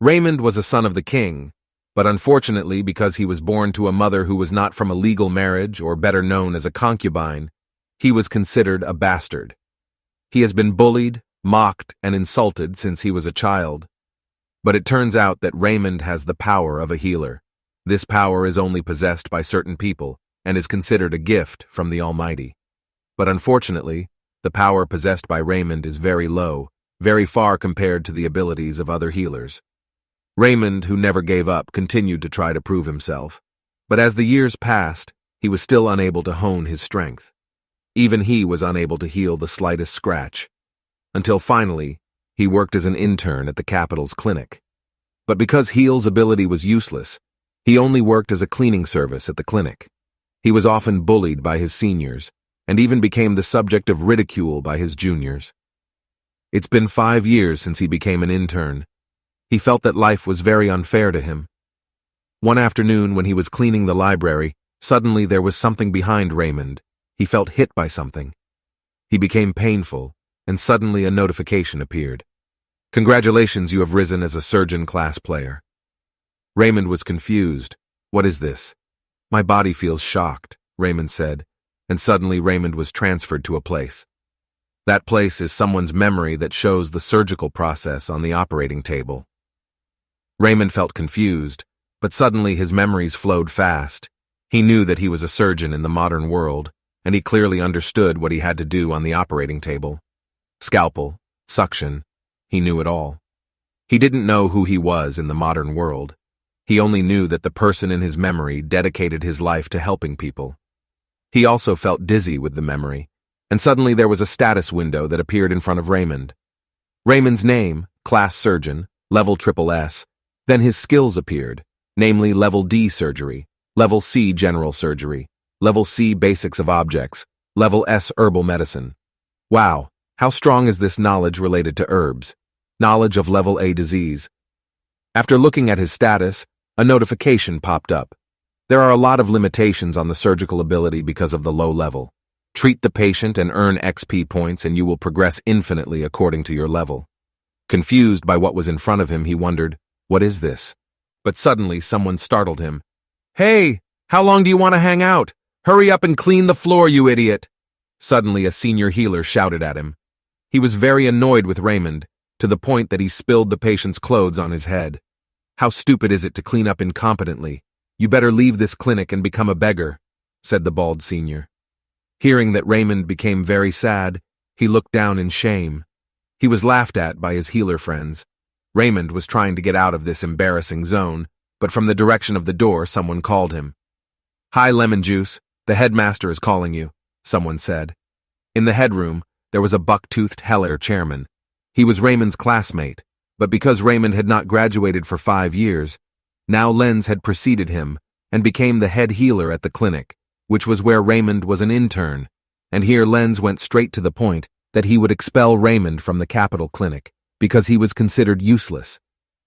Raymond was a son of the king, but unfortunately, because he was born to a mother who was not from a legal marriage, or better known as a concubine, he was considered a bastard. He has been bullied, mocked, and insulted since he was a child. But it turns out that Raymond has the power of a healer. This power is only possessed by certain people and is considered a gift from the Almighty. But unfortunately, the power possessed by Raymond is very low, very far compared to the abilities of other healers. Raymond, who never gave up, continued to try to prove himself. But as the years passed, he was still unable to hone his strength. Even he was unable to heal the slightest scratch. Until finally, he worked as an intern at the capital's clinic. But because heal's ability was useless, he only worked as a cleaning service at the clinic. He was often bullied by his seniors, and even became the subject of ridicule by his juniors. It's been 5 years since he became an intern. He felt that life was very unfair to him. One afternoon when he was cleaning the library, suddenly there was something behind Raymond. He felt hit by something. He became painful, and suddenly a notification appeared. "Congratulations, you have risen as a surgeon class player." Raymond was confused. "What is this?" "My body feels shocked," Raymond said, and suddenly Raymond was transferred to a place. That place is someone's memory that shows the surgical process on the operating table. Raymond felt confused, but suddenly his memories flowed fast. He knew that he was a surgeon in the modern world, and he clearly understood what he had to do on the operating table. Scalpel, suction, he knew it all. He didn't know who he was in the modern world. He only knew that the person in his memory dedicated his life to helping people. He also felt dizzy with the memory, and suddenly there was a status window that appeared in front of Raymond. Raymond's name, class surgeon, level SSS, then his skills appeared, namely level D surgery, level C general surgery, level C basics of objects, level S herbal medicine. Wow, how strong is this knowledge related to herbs? Knowledge of level A disease. After looking at his status, a notification popped up. There are a lot of limitations on the surgical ability because of the low level. Treat the patient and earn XP points and you will progress infinitely according to your level. Confused by what was in front of him, he wondered, "What is this?" But suddenly someone startled him. "Hey, how long do you want to hang out? Hurry up and clean the floor, you idiot!" Suddenly a senior healer shouted at him. He was very annoyed with Raymond, to the point that he spilled the patient's clothes on his head. "How stupid is it to clean up incompetently? You better leave this clinic and become a beggar," said the bald senior. Hearing that Raymond became very sad, he looked down in shame. He was laughed at by his healer friends. Raymond was trying to get out of this embarrassing zone, but from the direction of the door someone called him. "Hi, Lemon Juice, the headmaster is calling you," someone said. In the headroom, there was a buck-toothed heller chairman. He was Raymond's classmate, but because Raymond had not graduated for 5 years, now Lenz had preceded him and became the head healer at the clinic, which was where Raymond was an intern, and here Lenz went straight to the point that he would expel Raymond from the capital clinic because he was considered useless.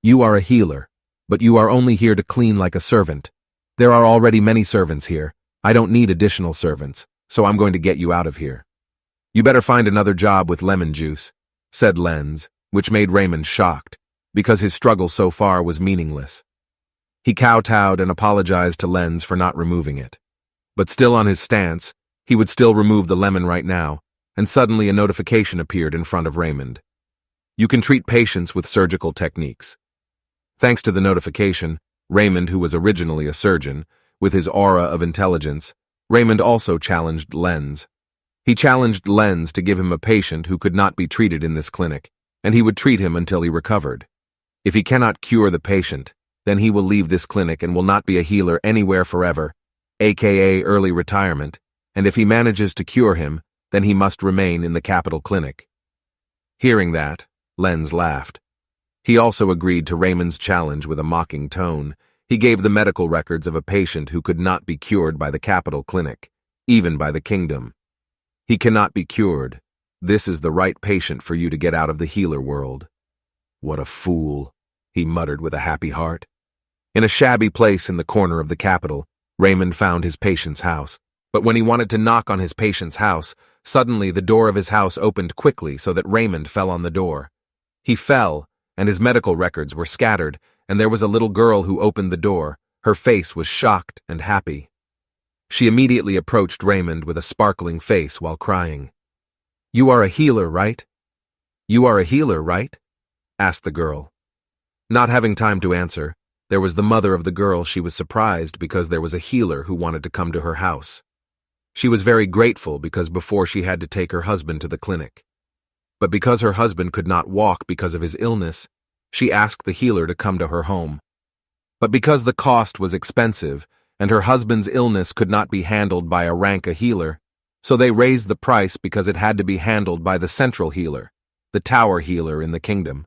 "You are a healer, but you are only here to clean like a servant. There are already many servants here. I don't need additional servants, so I'm going to get you out of here. You better find another job with lemon juice," said Lenz, which made Raymond shocked, because his struggle so far was meaningless. He kowtowed and apologized to Lenz for not removing it. But still on his stance, he would still remove the lemon right now, and suddenly a notification appeared in front of Raymond. "You can treat patients with surgical techniques." Thanks to the notification, Raymond, who was originally a surgeon, with his aura of intelligence, Raymond also challenged Lenz. He challenged Lenz to give him a patient who could not be treated in this clinic, and he would treat him until he recovered. If he cannot cure the patient, then he will leave this clinic and will not be a healer anywhere forever, aka early retirement, and if he manages to cure him, then he must remain in the capital clinic. Hearing that, Lenz laughed. He also agreed to Raymond's challenge with a mocking tone. He gave the medical records of a patient who could not be cured by the capital clinic, even by the kingdom. "He cannot be cured. This is the right patient for you to get out of the healer world." "What a fool," he muttered with a happy heart. In a shabby place in the corner of the capital, Raymond found his patient's house. But when he wanted to knock on his patient's house, suddenly the door of his house opened quickly so that Raymond fell on the door. He fell, and his medical records were scattered, and there was a little girl who opened the door. Her face was shocked and happy. She immediately approached Raymond with a sparkling face while crying. "You are a healer, right? You are a healer, right?" asked the girl. Not having time to answer, there was the mother of the girl. She was surprised because there was a healer who wanted to come to her house. She was very grateful because before she had to take her husband to the clinic. But because her husband could not walk because of his illness, she asked the healer to come to her home. But because the cost was expensive and her husband's illness could not be handled by a rank healer, so they raised the price because it had to be handled by the central healer, the tower healer in the kingdom.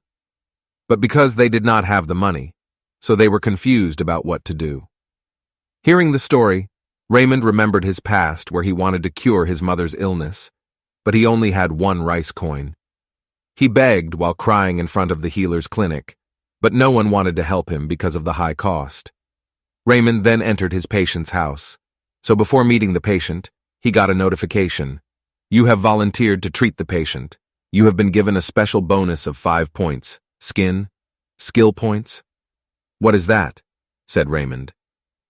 But because they did not have the money, so they were confused about what to do. Hearing the story, Raymond remembered his past where he wanted to cure his mother's illness, but he only had one rice coin. He begged while crying in front of the healer's clinic, but no one wanted to help him because of the high cost. Raymond then entered his patient's house. So before meeting the patient, he got a notification. "You have volunteered to treat the patient. You have been given a special bonus of 5 points. Skill points?" "What is that?" said Raymond.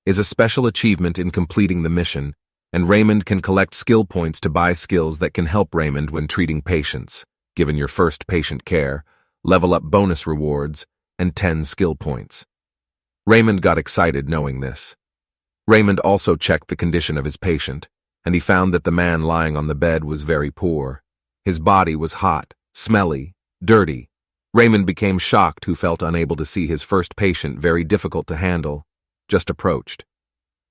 "Is a special achievement in completing the mission, and Raymond can collect skill points to buy skills that can help Raymond when treating patients, given your first patient care, level up bonus rewards, and 10 skill points." Raymond got excited knowing this. Raymond also checked the condition of his patient, and he found that the man lying on the bed was very poor. His body was hot, smelly, dirty. Raymond became shocked, who felt unable to see his first patient, very difficult to handle, just approached.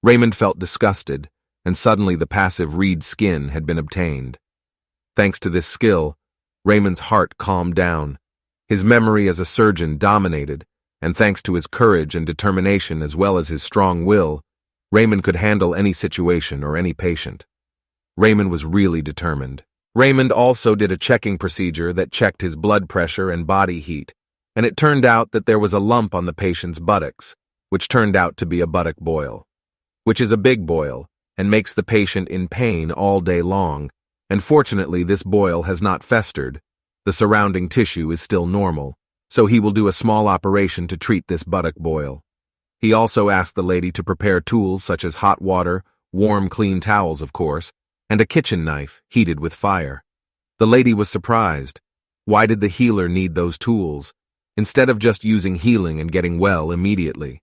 Raymond felt disgusted, and suddenly the passive read skin had been obtained. Thanks to this skill, Raymond's heart calmed down. His memory as a surgeon dominated, and thanks to his courage and determination as well as his strong will, Raymond could handle any situation or any patient. Raymond was really determined. Raymond also did a checking procedure that checked his blood pressure and body heat, and it turned out that there was a lump on the patient's buttocks, which turned out to be a buttock boil, which is a big boil and makes the patient in pain all day long, and fortunately this boil has not festered. The surrounding tissue is still normal, so he will do a small operation to treat this buttock boil. He also asked the lady to prepare tools such as hot water, warm clean towels of course, and a kitchen knife heated with fire. The lady was surprised. Why did the healer need those tools, instead of just using healing and getting well immediately?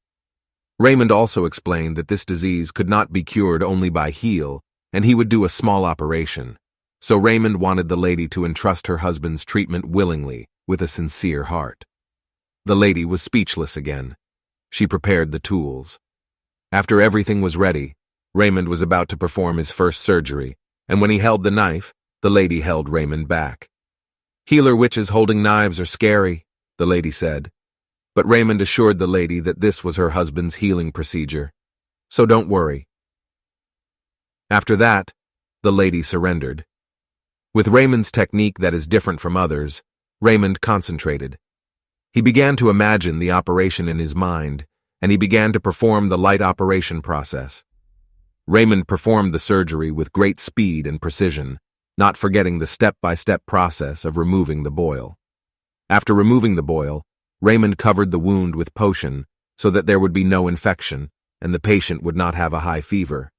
Raymond also explained that this disease could not be cured only by heal, and he would do a small operation. So Raymond wanted the lady to entrust her husband's treatment willingly, with a sincere heart. The lady was speechless again. She prepared the tools. After everything was ready, Raymond was about to perform his first surgery, and when he held the knife, the lady held Raymond back. "Healer witches holding knives are scary," the lady said. But Raymond assured the lady that this was her husband's healing procedure. "So don't worry." After that, the lady surrendered. With Raymond's technique that is different from others, Raymond concentrated. He began to imagine the operation in his mind, and he began to perform the light operation process. Raymond performed the surgery with great speed and precision, not forgetting the step-by-step process of removing the boil. After removing the boil, Raymond covered the wound with potion so that there would be no infection and the patient would not have a high fever.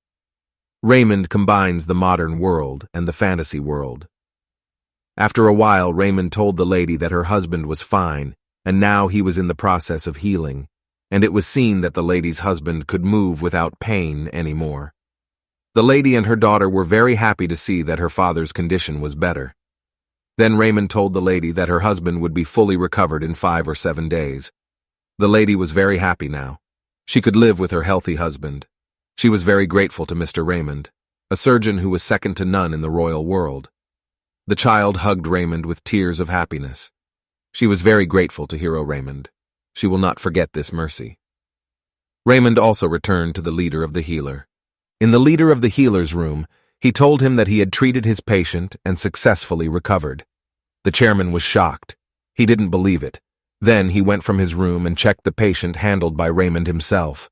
Raymond combines the modern world and the fantasy world. After a while, Raymond told the lady that her husband was fine, and now he was in the process of healing, and it was seen that the lady's husband could move without pain anymore. The lady and her daughter were very happy to see that her father's condition was better. Then Raymond told the lady that her husband would be fully recovered in 5 or 7 days. The lady was very happy now. She could live with her healthy husband. She was very grateful to Mr. Raymond, a surgeon who was second to none in the royal world. The child hugged Raymond with tears of happiness. She was very grateful to Hero Raymond. She will not forget this mercy. Raymond also returned to the leader of the healer. In the leader of the healer's room, he told him that he had treated his patient and successfully recovered. The chairman was shocked. He didn't believe it. Then he went from his room and checked the patient handled by Raymond himself.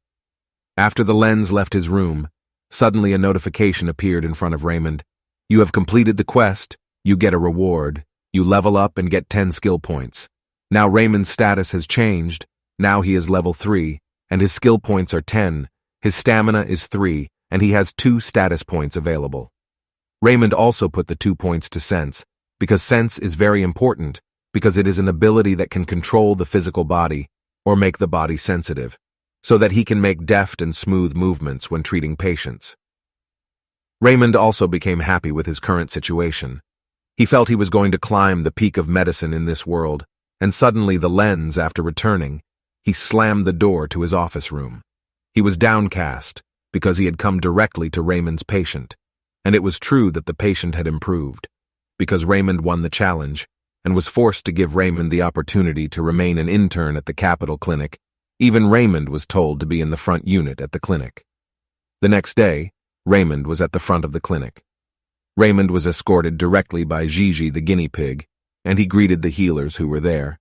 After the lens left his room, suddenly a notification appeared in front of Raymond. "You have completed the quest. You get a reward. You level up and get 10 skill points. Now Raymond's status has changed. Now he is level 3, and his skill points are 10, his stamina is 3, and he has 2 status points available. Raymond also put the 2 points to sense, because sense is very important, because it is an ability that can control the physical body, or make the body sensitive, so that he can make deft and smooth movements when treating patients. Raymond also became happy with his current situation. He felt he was going to climb the peak of medicine in this world, and suddenly the lens, after returning, he slammed the door to his office room. He was downcast, because he had come directly to Raymond's patient, and it was true that the patient had improved, because Raymond won the challenge, and was forced to give Raymond the opportunity to remain an intern at the Capital Clinic. Even Raymond was told to be in the front unit at the clinic. The next day, Raymond was at the front of the clinic. Raymond was escorted directly by Gigi the guinea pig, and he greeted the healers who were there.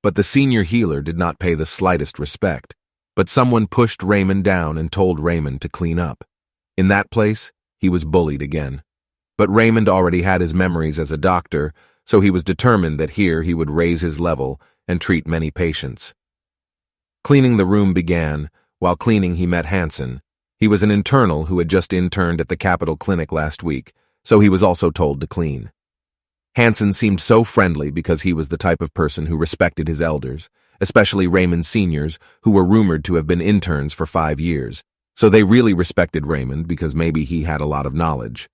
But the senior healer did not pay the slightest respect, but someone pushed Raymond down and told Raymond to clean up. In that place, he was bullied again. But Raymond already had his memories as a doctor, so he was determined that here he would raise his level and treat many patients. Cleaning the room began. While cleaning, he met Hansen. He was an internal who had just interned at the Capital Clinic last week, so he was also told to clean. Hansen seemed so friendly because he was the type of person who respected his elders, especially Raymond's seniors, who were rumored to have been interns for 5 years, so they really respected Raymond because maybe he had a lot of knowledge.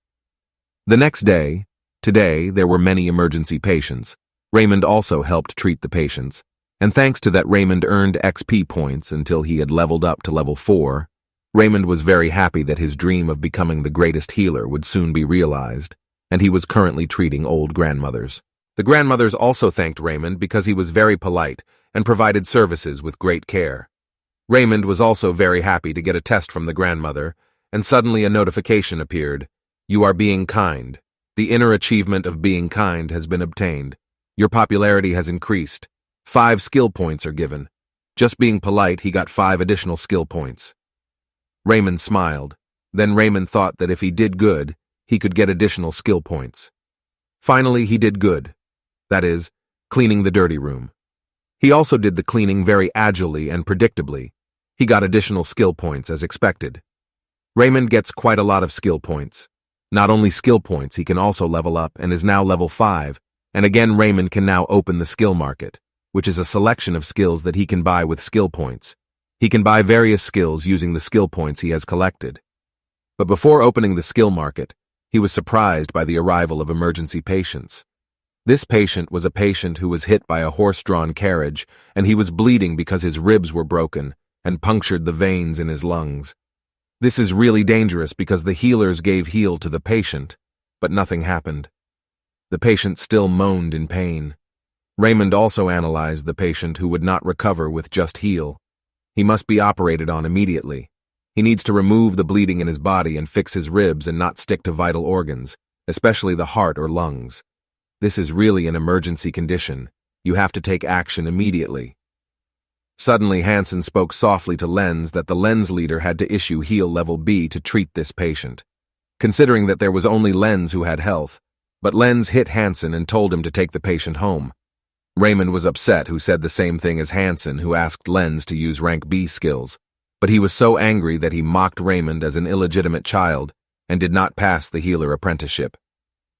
The next day, today, there were many emergency patients. Raymond also helped treat the patients, and thanks to that Raymond earned XP points until he had leveled up to level 4. Raymond was very happy that his dream of becoming the greatest healer would soon be realized, and he was currently treating old grandmothers. The grandmothers also thanked Raymond because he was very polite and provided services with great care. Raymond was also very happy to get a test from the grandmother, and suddenly a notification appeared. You are being kind. The inner achievement of being kind has been obtained. Your popularity has increased. 5 skill points are given. Just being polite, he got 5 additional skill points. Raymond smiled. Then Raymond thought that if he did good, he could get additional skill points. Finally, he did good. That is, cleaning the dirty room. He also did the cleaning very agilely and predictably. He got additional skill points as expected. Raymond gets quite a lot of skill points. Not only skill points, he can also level up and is now level 5, and again Raymond can now open the skill market, which is a selection of skills that he can buy with skill points. He can buy various skills using the skill points he has collected. But before opening the skill market, he was surprised by the arrival of emergency patients. This patient was a patient who was hit by a horse-drawn carriage, and he was bleeding because his ribs were broken and punctured the veins in his lungs. This is really dangerous because the healers gave heal to the patient, but nothing happened. The patient still moaned in pain. Raymond also analyzed the patient who would not recover with just heal. He must be operated on immediately. He needs to remove the bleeding in his body and fix his ribs and not stick to vital organs, especially the heart or lungs. This is really an emergency condition. You have to take action immediately. Suddenly, Hansen spoke softly to Lenz that the Lenz leader had to issue heal level B to treat this patient, considering that there was only Lenz who had health, but Lenz hit Hansen and told him to take the patient home. Raymond was upset, who said the same thing as Hansen, who asked Lenz to use rank B skills, but he was so angry that he mocked Raymond as an illegitimate child and did not pass the healer apprenticeship.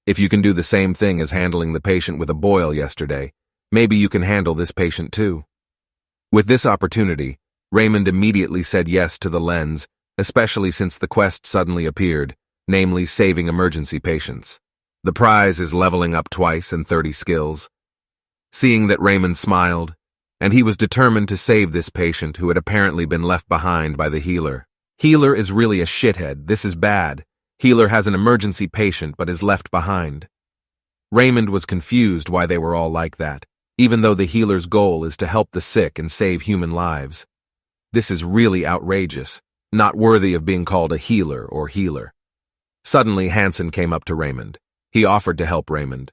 If you can do the same thing as handling the patient with a boil yesterday, maybe you can handle this patient too. With this opportunity, Raymond immediately said yes to the Lenz, especially since the quest suddenly appeared, namely saving emergency patients. The prize is leveling up twice and 30 skills. Seeing that, Raymond smiled, and he was determined to save this patient who had apparently been left behind by the healer. Healer is really a shithead. This is bad. Healer has an emergency patient but is left behind. Raymond was confused why they were all like that, even though the healer's goal is to help the sick and save human lives. This is really outrageous, not worthy of being called a healer or healer. Suddenly, Hansen came up to Raymond. He offered to help Raymond.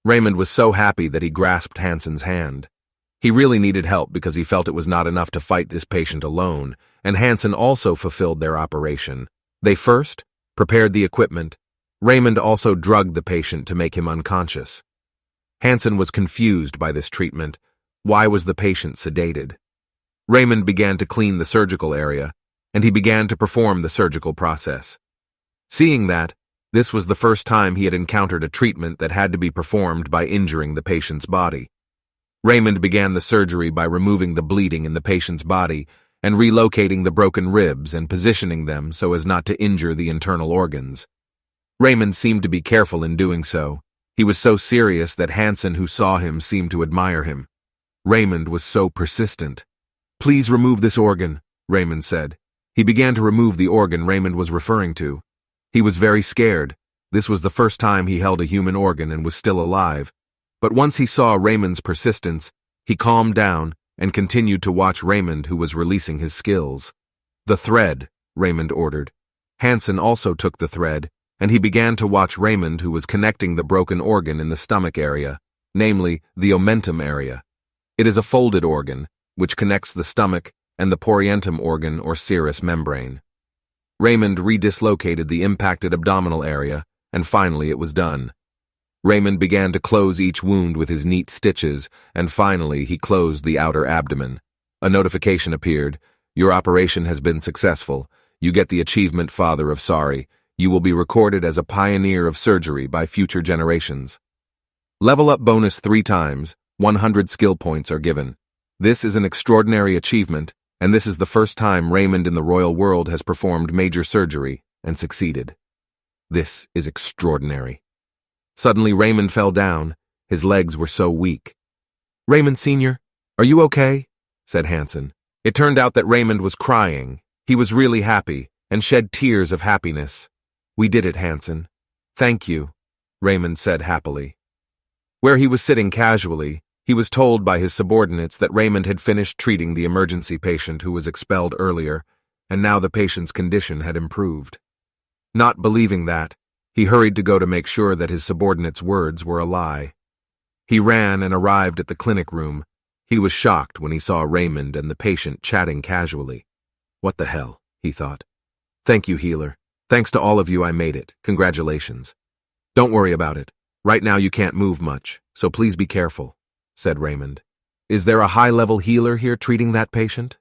Raymond was so happy that he grasped Hansen's hand. He really needed help because he felt it was not enough to fight this patient alone, and Hansen also fulfilled their operation. They first prepared the equipment. Raymond also drugged the patient to make him unconscious. Hansen was confused by this treatment. Why was the patient sedated? Raymond began to clean the surgical area, and he began to perform the surgical process. Seeing that, this was the first time he had encountered a treatment that had to be performed by injuring the patient's body. Raymond began the surgery by removing the bleeding in the patient's body and relocating the broken ribs and positioning them so as not to injure the internal organs. Raymond seemed to be careful in doing so. He was so serious that Hansen, who saw him, seemed to admire him. Raymond was so persistent. "Please remove this organ," Raymond said. He began to remove the organ Raymond was referring to. He was very scared. This was the first time he held a human organ and was still alive. But once he saw Raymond's persistence, he calmed down and continued to watch Raymond, who was releasing his skills. "The thread," Raymond ordered. Hansen also took the thread, and he began to watch Raymond, who was connecting the broken organ in the stomach area, namely the omentum area. It is a folded organ, which connects the stomach and the poryentum organ or serous membrane. Raymond redislocated the impacted abdominal area, and finally it was done. Raymond began to close each wound with his neat stitches, and finally he closed the outer abdomen. A notification appeared. "Your operation has been successful. You get the achievement Father of Sorry. You will be recorded as a pioneer of surgery by future generations. Level up bonus 3 times, 100 skill points are given. This is an extraordinary achievement, and this is the first time Raymond in the royal world has performed major surgery and succeeded. This is extraordinary." Suddenly Raymond fell down. His legs were so weak. "Raymond Sr., are you okay?" said Hansen. It turned out that Raymond was crying. He was really happy and shed tears of happiness. "We did it, Hansen. Thank you," Raymond said happily. Where he was sitting casually, he was told by his subordinates that Raymond had finished treating the emergency patient who was expelled earlier, and now the patient's condition had improved. Not believing that, he hurried to go to make sure that his subordinates' words were a lie. He ran and arrived at the clinic room. He was shocked when he saw Raymond and the patient chatting casually. "What the hell?" he thought. "Thank you, healer. Thanks to all of you I made it. Congratulations. Don't worry about it. Right now you can't move much, so please be careful," said Raymond. "Is there a high-level healer here treating that patient?"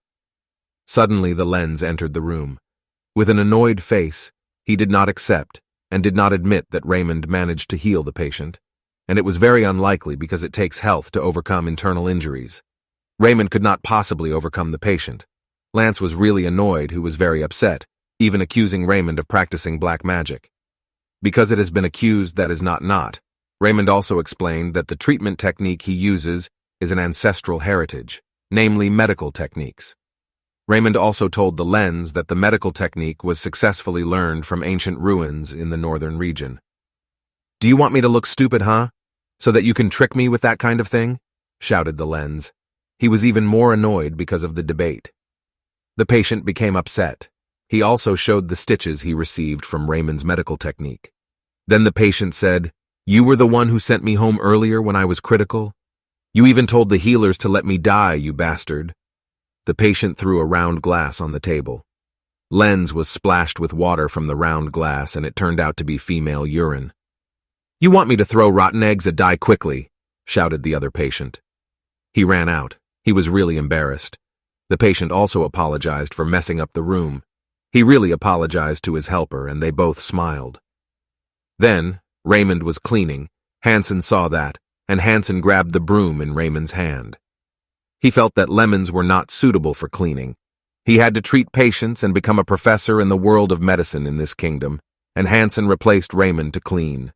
Suddenly the lens entered the room. With an annoyed face, he did not accept and did not admit that Raymond managed to heal the patient, and it was very unlikely because it takes health to overcome internal injuries. Raymond could not possibly overcome the patient. Lance was really annoyed, who was very upset, even accusing Raymond of practicing black magic. Because it has been accused that is not, Raymond also explained that the treatment technique he uses is an ancestral heritage, namely medical techniques. Raymond also told the lens that the medical technique was successfully learned from ancient ruins in the northern region. "Do you want me to look stupid, huh? So that you can trick me with that kind of thing?" shouted the lens. He was even more annoyed because of the debate. The patient became upset. He also showed the stitches he received from Raymond's medical technique. Then the patient said, "You were the one who sent me home earlier when I was critical? You even told the healers to let me die, you bastard." The patient threw a round glass on the table. Lens was splashed with water from the round glass, and it turned out to be female urine. "You want me to throw rotten eggs at die quickly?" shouted the other patient. He ran out. He was really embarrassed. The patient also apologized for messing up the room. He really apologized to his helper, and they both smiled. Then, Raymond was cleaning. Hansen saw that, and Hansen grabbed the broom in Raymond's hand. He felt that lemons were not suitable for cleaning. He had to treat patients and become a professor in the world of medicine in this kingdom, and Hansen replaced Raymond to clean.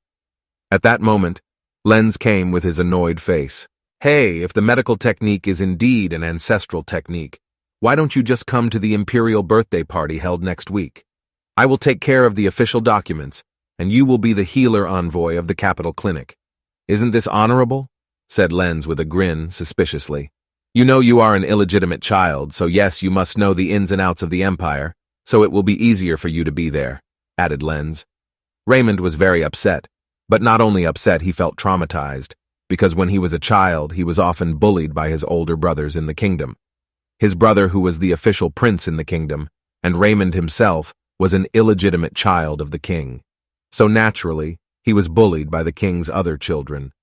At that moment, Lens came with his annoyed face. "Hey, if the medical technique is indeed an ancestral technique, why don't you just come to the imperial birthday party held next week? I will take care of the official documents, and you will be the healer envoy of the capital clinic. Isn't this honorable?" said Lens with a grin, suspiciously. "You know you are an illegitimate child, so yes, you must know the ins and outs of the empire, so it will be easier for you to be there," added Lens. Raymond was very upset, but not only upset, he felt traumatized, because when he was a child, he was often bullied by his older brothers in the kingdom. His brother, who was the official prince in the kingdom, and Raymond himself, was an illegitimate child of the king. So naturally, he was bullied by the king's other children.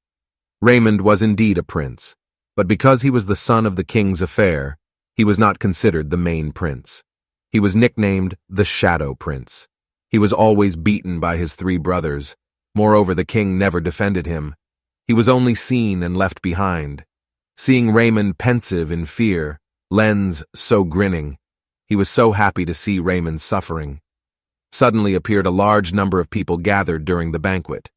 Raymond was indeed a prince. But because he was the son of the king's affair, he was not considered the main prince. He was nicknamed the Shadow Prince. He was always beaten by his 3 brothers. Moreover, the king never defended him. He was only seen and left behind. Seeing Raymond pensive in fear, Lens so grinning, he was so happy to see Raymond suffering. Suddenly appeared a large number of people gathered during the banquet.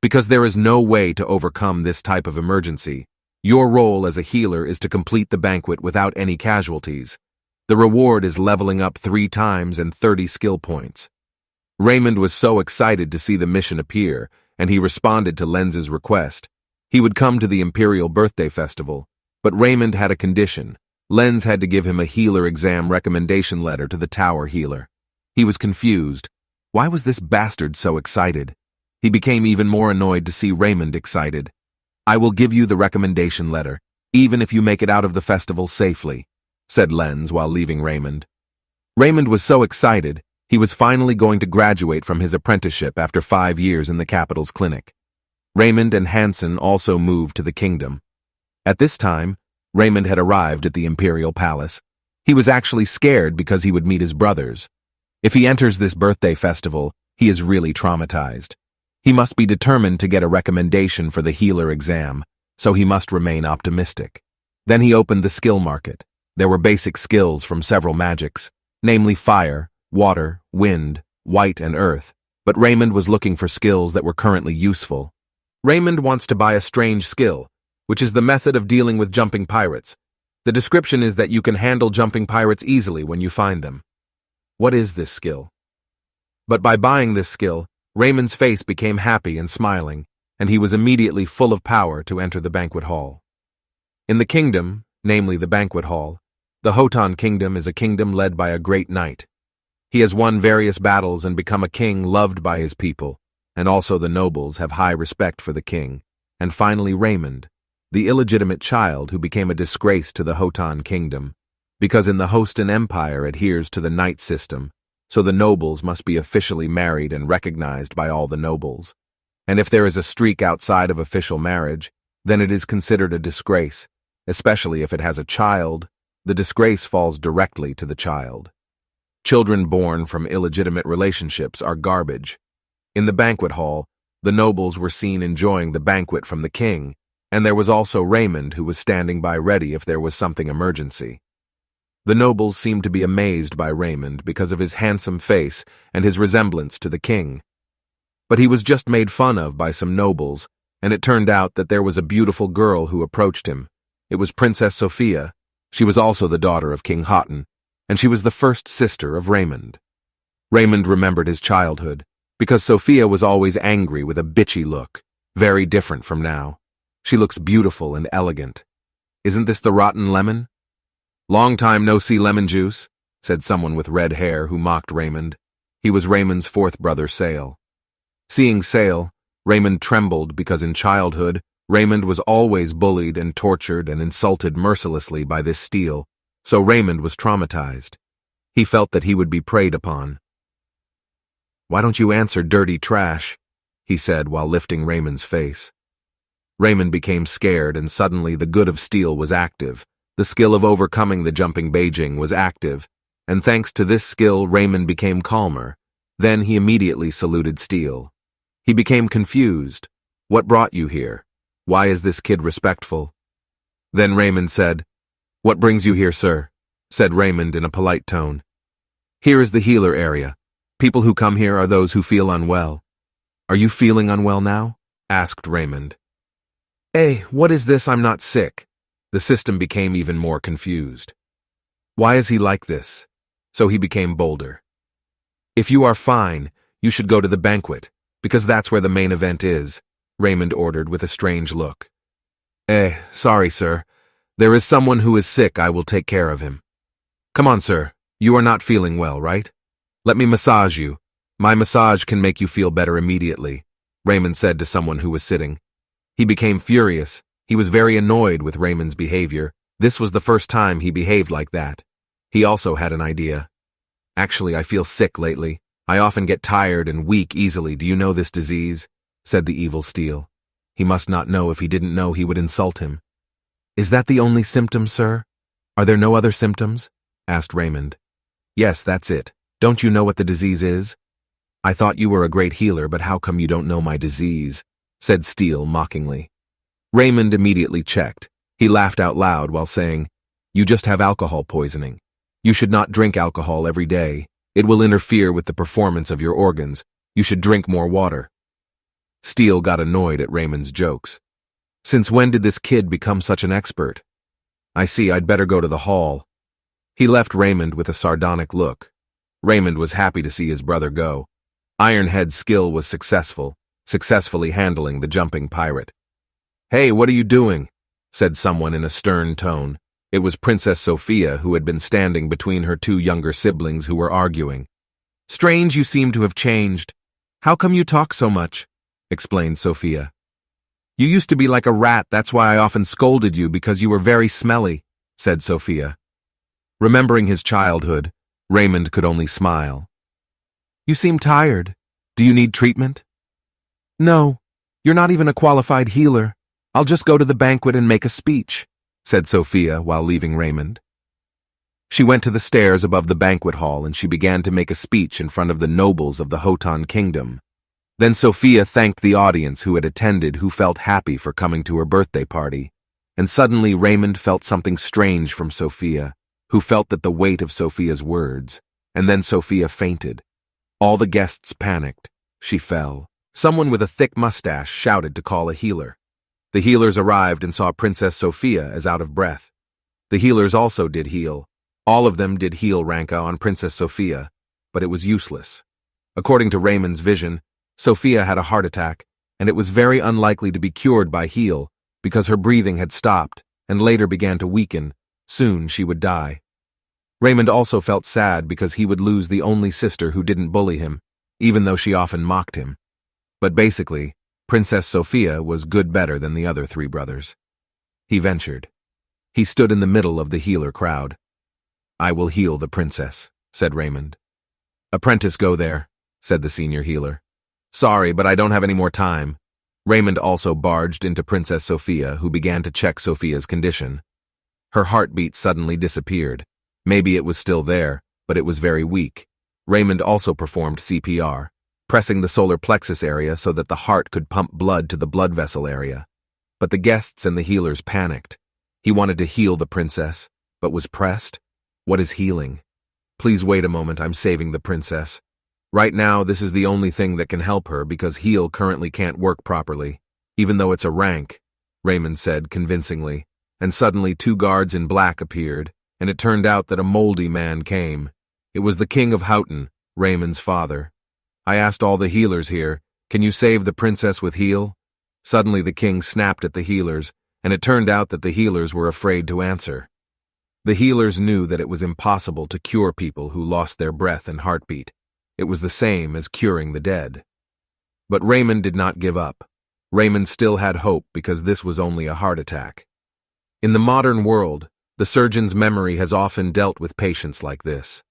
Because there is no way to overcome this type of emergency, your role as a healer is to complete the banquet without any casualties. The reward is leveling up 3 times and 30 skill points. Raymond was so excited to see the mission appear, and he responded to Lens's request. He would come to the Imperial Birthday Festival, but Raymond had a condition. Lens had to give him a healer exam recommendation letter to the tower healer. He was confused. Why was this bastard so excited? He became even more annoyed to see Raymond excited. "I will give you the recommendation letter, even if you make it out of the festival safely," said Lens while leaving Raymond. Raymond was so excited, he was finally going to graduate from his apprenticeship after 5 years in the capital's clinic. Raymond and Hansen also moved to the kingdom. At this time, Raymond had arrived at the Imperial Palace. He was actually scared because he would meet his brothers. If he enters this birthday festival, he is really traumatized. He must be determined to get a recommendation for the healer exam, so he must remain optimistic. Then he opened the skill market. There were basic skills from several magics, namely fire, water, wind, white, and earth, but Raymond was looking for skills that were currently useful. Raymond wants to buy a strange skill, which is the method of dealing with jumping pirates. The description is that you can handle jumping pirates easily when you find them. What is this skill? But by buying this skill, Raymond's face became happy and smiling, and he was immediately full of power to enter the banquet hall. In the kingdom, namely the banquet hall, the Hotan kingdom is a kingdom led by a great knight. He has won various battles and become a king loved by his people, and also the nobles have high respect for the king. And finally Raymond, the illegitimate child who became a disgrace to the Hotan kingdom, because in the Hostan Empire adheres to the knight system, so the nobles must be officially married and recognized by all the nobles. And if there is a streak outside of official marriage, then it is considered a disgrace, especially if it has a child. The disgrace falls directly to the child. Children born from illegitimate relationships are garbage. In the banquet hall, the nobles were seen enjoying the banquet from the king, and there was also Raymond who was standing by ready if there was something emergency. The nobles seemed to be amazed by Raymond because of his handsome face and his resemblance to the king. But he was just made fun of by some nobles, and it turned out that there was a beautiful girl who approached him. It was Princess Sophia. She was also the daughter of King Hotan, and she was the first sister of Raymond. Raymond remembered his childhood, because Sophia was always angry with a bitchy look, very different from now. She looks beautiful and elegant. "Isn't this the rotten lemon?" "Long time no see lemon juice," said someone with red hair who mocked Raymond. He was Raymond's 4th brother, Sale. Seeing Sale, Raymond trembled because in childhood, Raymond was always bullied and tortured and insulted mercilessly by this steel, so Raymond was traumatized. He felt that he would be preyed upon. "Why don't you answer, dirty trash?" he said while lifting Raymond's face. Raymond became scared, and suddenly the good of steel was active. The skill of overcoming the jumping Beijing was active, and thanks to this skill Raymond became calmer. Then he immediately saluted Steel. He became confused. "What brought you here? Why is this kid respectful?" Then Raymond said, "What brings you here, sir?" said Raymond in a polite tone. "Here is the healer area. People who come here are those who feel unwell." "Are you feeling unwell now?" asked Raymond. "Hey, what is this? I'm not sick." The system became even more confused. Why is he like this? So he became bolder. "If you are fine, you should go to the banquet, because that's where the main event is," Raymond ordered with a strange look. Sorry, sir. There is someone who is sick. I will take care of him." "Come on, sir. You are not feeling well, right? Let me massage you. My massage can make you feel better immediately," Raymond said to someone who was sitting. He became furious. He was very annoyed with Raymond's behavior. This was the first time he behaved like that. He also had an idea. "Actually, I feel sick lately. I often get tired and weak easily. Do you know this disease?" said the evil Steel. He must not know. If he didn't know, he would insult him. Is that the only symptom, sir? Are there no other symptoms? Asked Raymond. Yes, that's it. Don't you know what the disease is? I thought you were a great healer, but how come you don't know my disease? Said Steele mockingly. Raymond immediately checked. He laughed out loud while saying, You just have alcohol poisoning. You should not drink alcohol every day. It will interfere with the performance of your organs. You should drink more water. Steele got annoyed at Raymond's jokes. Since when did this kid become such an expert? I see, I'd better go to the hall. He left Raymond with a sardonic look. Raymond was happy to see his brother go. Ironhead's skill was successfully handling the jumping pirate. Hey, what are you doing? Said someone in a stern tone. It was Princess Sophia, who had been standing between her two younger siblings who were arguing. Strange, you seem to have changed. How come you talk so much? Explained Sophia. You used to be like a rat, that's why I often scolded you, because you were very smelly, said Sophia. Remembering his childhood, Raymond could only smile. You seem tired. Do you need treatment? No, you're not even a qualified healer. I'll just go to the banquet and make a speech, said Sophia while leaving Raymond. She went to the stairs above the banquet hall and she began to make a speech in front of the nobles of the Hotan kingdom. Then Sophia thanked the audience who had attended, who felt happy for coming to her birthday party. And suddenly Raymond felt something strange from Sophia, who felt that the weight of Sophia's words. And then Sophia fainted. All the guests panicked. She fell. Someone with a thick mustache shouted to call a healer. The healers arrived and saw Princess Sophia as out of breath. The healers also did heal. All of them did heal Ranka on Princess Sophia, but it was useless. According to Raymond's vision, Sophia had a heart attack, and it was very unlikely to be cured by heal because her breathing had stopped and later began to weaken. Soon she would die. Raymond also felt sad because he would lose the only sister who didn't bully him, even though she often mocked him. But basically, Princess Sophia was better than the other three brothers. He ventured. He stood in the middle of the healer crowd. I will heal the princess, said Raymond. Apprentice, go there, said the senior healer. Sorry, but I don't have any more time. Raymond also barged into Princess Sophia, who began to check Sophia's condition. Her heartbeat suddenly disappeared. Maybe it was still there, but it was very weak. Raymond also performed CPR, pressing the solar plexus area so that the heart could pump blood to the blood vessel area. But the guests and the healers panicked. He wanted to heal the princess, but was pressed. What is healing? Please wait a moment, I'm saving the princess. Right now, this is the only thing that can help her because heal currently can't work properly, even though it's a rank, Raymond said convincingly, and suddenly 2 guards in black appeared, and it turned out that a moldy man came. It was the king of Houghton, Raymond's father. I asked all the healers here, can you save the princess with heal? Suddenly the king snapped at the healers, and it turned out that the healers were afraid to answer. The healers knew that it was impossible to cure people who lost their breath and heartbeat. It was the same as curing the dead. But Raymond did not give up. Raymond still had hope because this was only a heart attack. In the modern world, the surgeon's memory has often dealt with patients like this.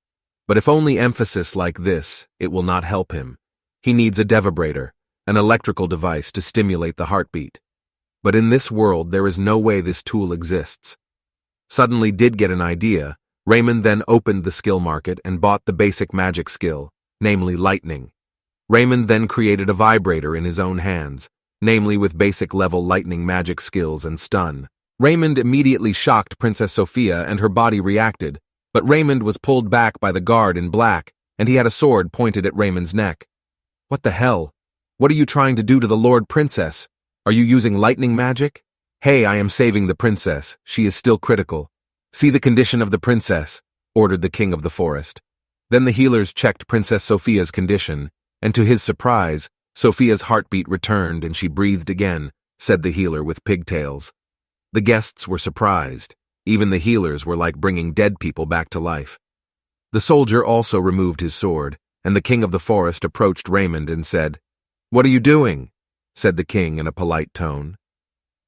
But if only emphasis like this, it will not help him. He needs a defibrillator, an electrical device to stimulate the heartbeat. But in this world, there is no way this tool exists. Suddenly did get an idea, Raymond then opened the skill market and bought the basic magic skill, namely lightning. Raymond then created a vibrator in his own hands, namely with basic level lightning magic skills and stun. Raymond immediately shocked Princess Sophia and her body reacted, but Raymond was pulled back by the guard in black, and he had a sword pointed at Raymond's neck. What the hell? What are you trying to do to the Lord Princess? Are you using lightning magic? Hey, I am saving the princess. She is still critical. See the condition of the princess, ordered the king of the forest. Then the healers checked Princess Sophia's condition, and to his surprise, Sophia's heartbeat returned and she breathed again, said the healer with pigtails. The guests were surprised. Even the healers were like bringing dead people back to life. The soldier also removed his sword, and the king of the forest approached Raymond and said, What are you doing? Said the king in a polite tone.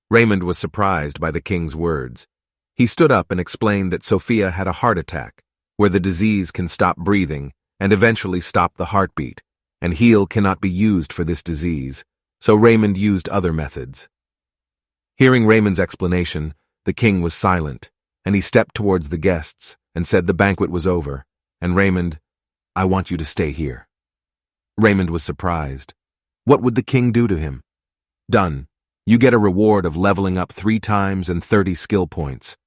Raymond was surprised by the king's words. He stood up and explained that Sophia had a heart attack, where the disease can stop breathing and eventually stop the heartbeat, and heal cannot be used for this disease, so Raymond used other methods. Hearing Raymond's explanation, The king was silent, and he stepped towards the guests and said the banquet was over, and Raymond, I want you to stay here. Raymond was surprised. What would the king do to him? Done. You get a reward of leveling up 3 times and 30 skill points.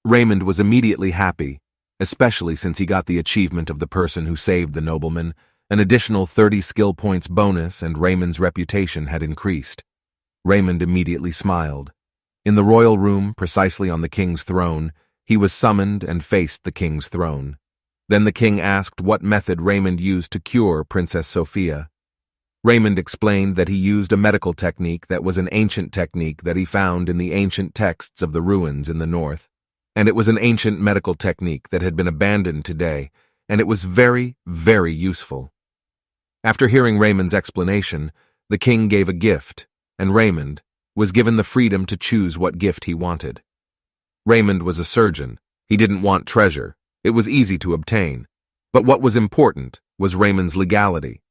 Raymond was immediately happy, especially since he got the achievement of the person who saved the nobleman, an additional 30 skill points bonus, and Raymond's reputation had increased. Raymond immediately smiled. In the royal room, precisely on the king's throne, he was summoned and faced the king's throne. Then the king asked what method Raymond used to cure Princess Sophia. Raymond explained that he used a medical technique that was an ancient technique that he found in the ancient texts of the ruins in the north. And it was an ancient medical technique that had been abandoned today, and it was very, very useful. After hearing Raymond's explanation, the king gave a gift, and Raymond was given the freedom to choose what gift he wanted. Raymond was a surgeon. He didn't want treasure. It was easy to obtain. But what was important was Raymond's legality.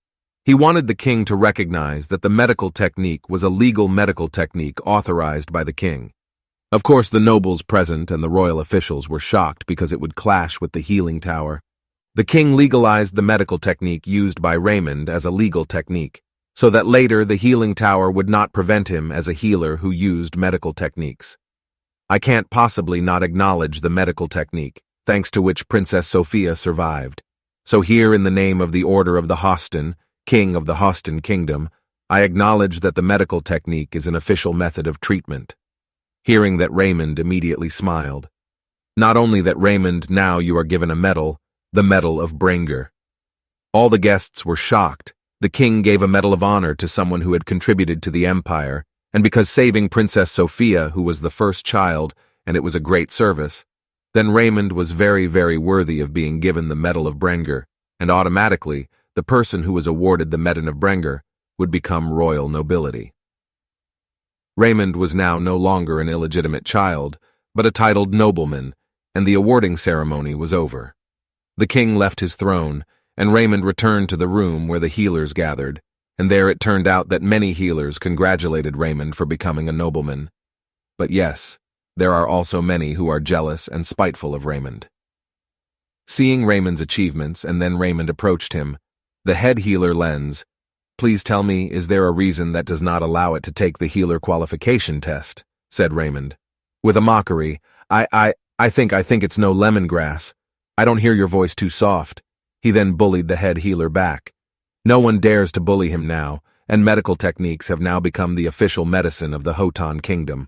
He wanted the king to recognize that the medical technique was a legal medical technique authorized by the king. Of course, the nobles present and the royal officials were shocked because it would clash with the healing tower. The king legalized the medical technique used by Raymond as a legal technique, so that later the healing tower would not prevent him as a healer who used medical techniques. I can't possibly not acknowledge the medical technique, thanks to which Princess Sophia survived. So here, in the name of the Order of the Hostin, King of the Hostin Kingdom, I acknowledge that the medical technique is an official method of treatment. Hearing that, Raymond immediately smiled. Not only that, Raymond, now you are given a medal, the Medal of Brenger. All the guests were shocked. The king gave a medal of honor to someone who had contributed to the empire, and because saving Princess Sophia, who was the first child, and it was a great service, then Raymond was very, very worthy of being given the Medal of Brenger, and automatically, the person who was awarded the Medal of Brenger would become royal nobility. Raymond was now no longer an illegitimate child, but a titled nobleman, and the awarding ceremony was over. The king left his throne, and Raymond returned to the room where the healers gathered, and there it turned out that many healers congratulated Raymond for becoming a nobleman. But yes, there are also many who are jealous and spiteful of Raymond. Seeing Raymond's achievements, and then Raymond approached him, the head healer Lenz, please tell me, is there a reason that does not allow it to take the healer qualification test? Said Raymond. With a mockery, I think it's no lemongrass. I don't hear your voice too soft. He then bullied the head healer back. No one dares to bully him now, and medical techniques have now become the official medicine of the Hotan Kingdom.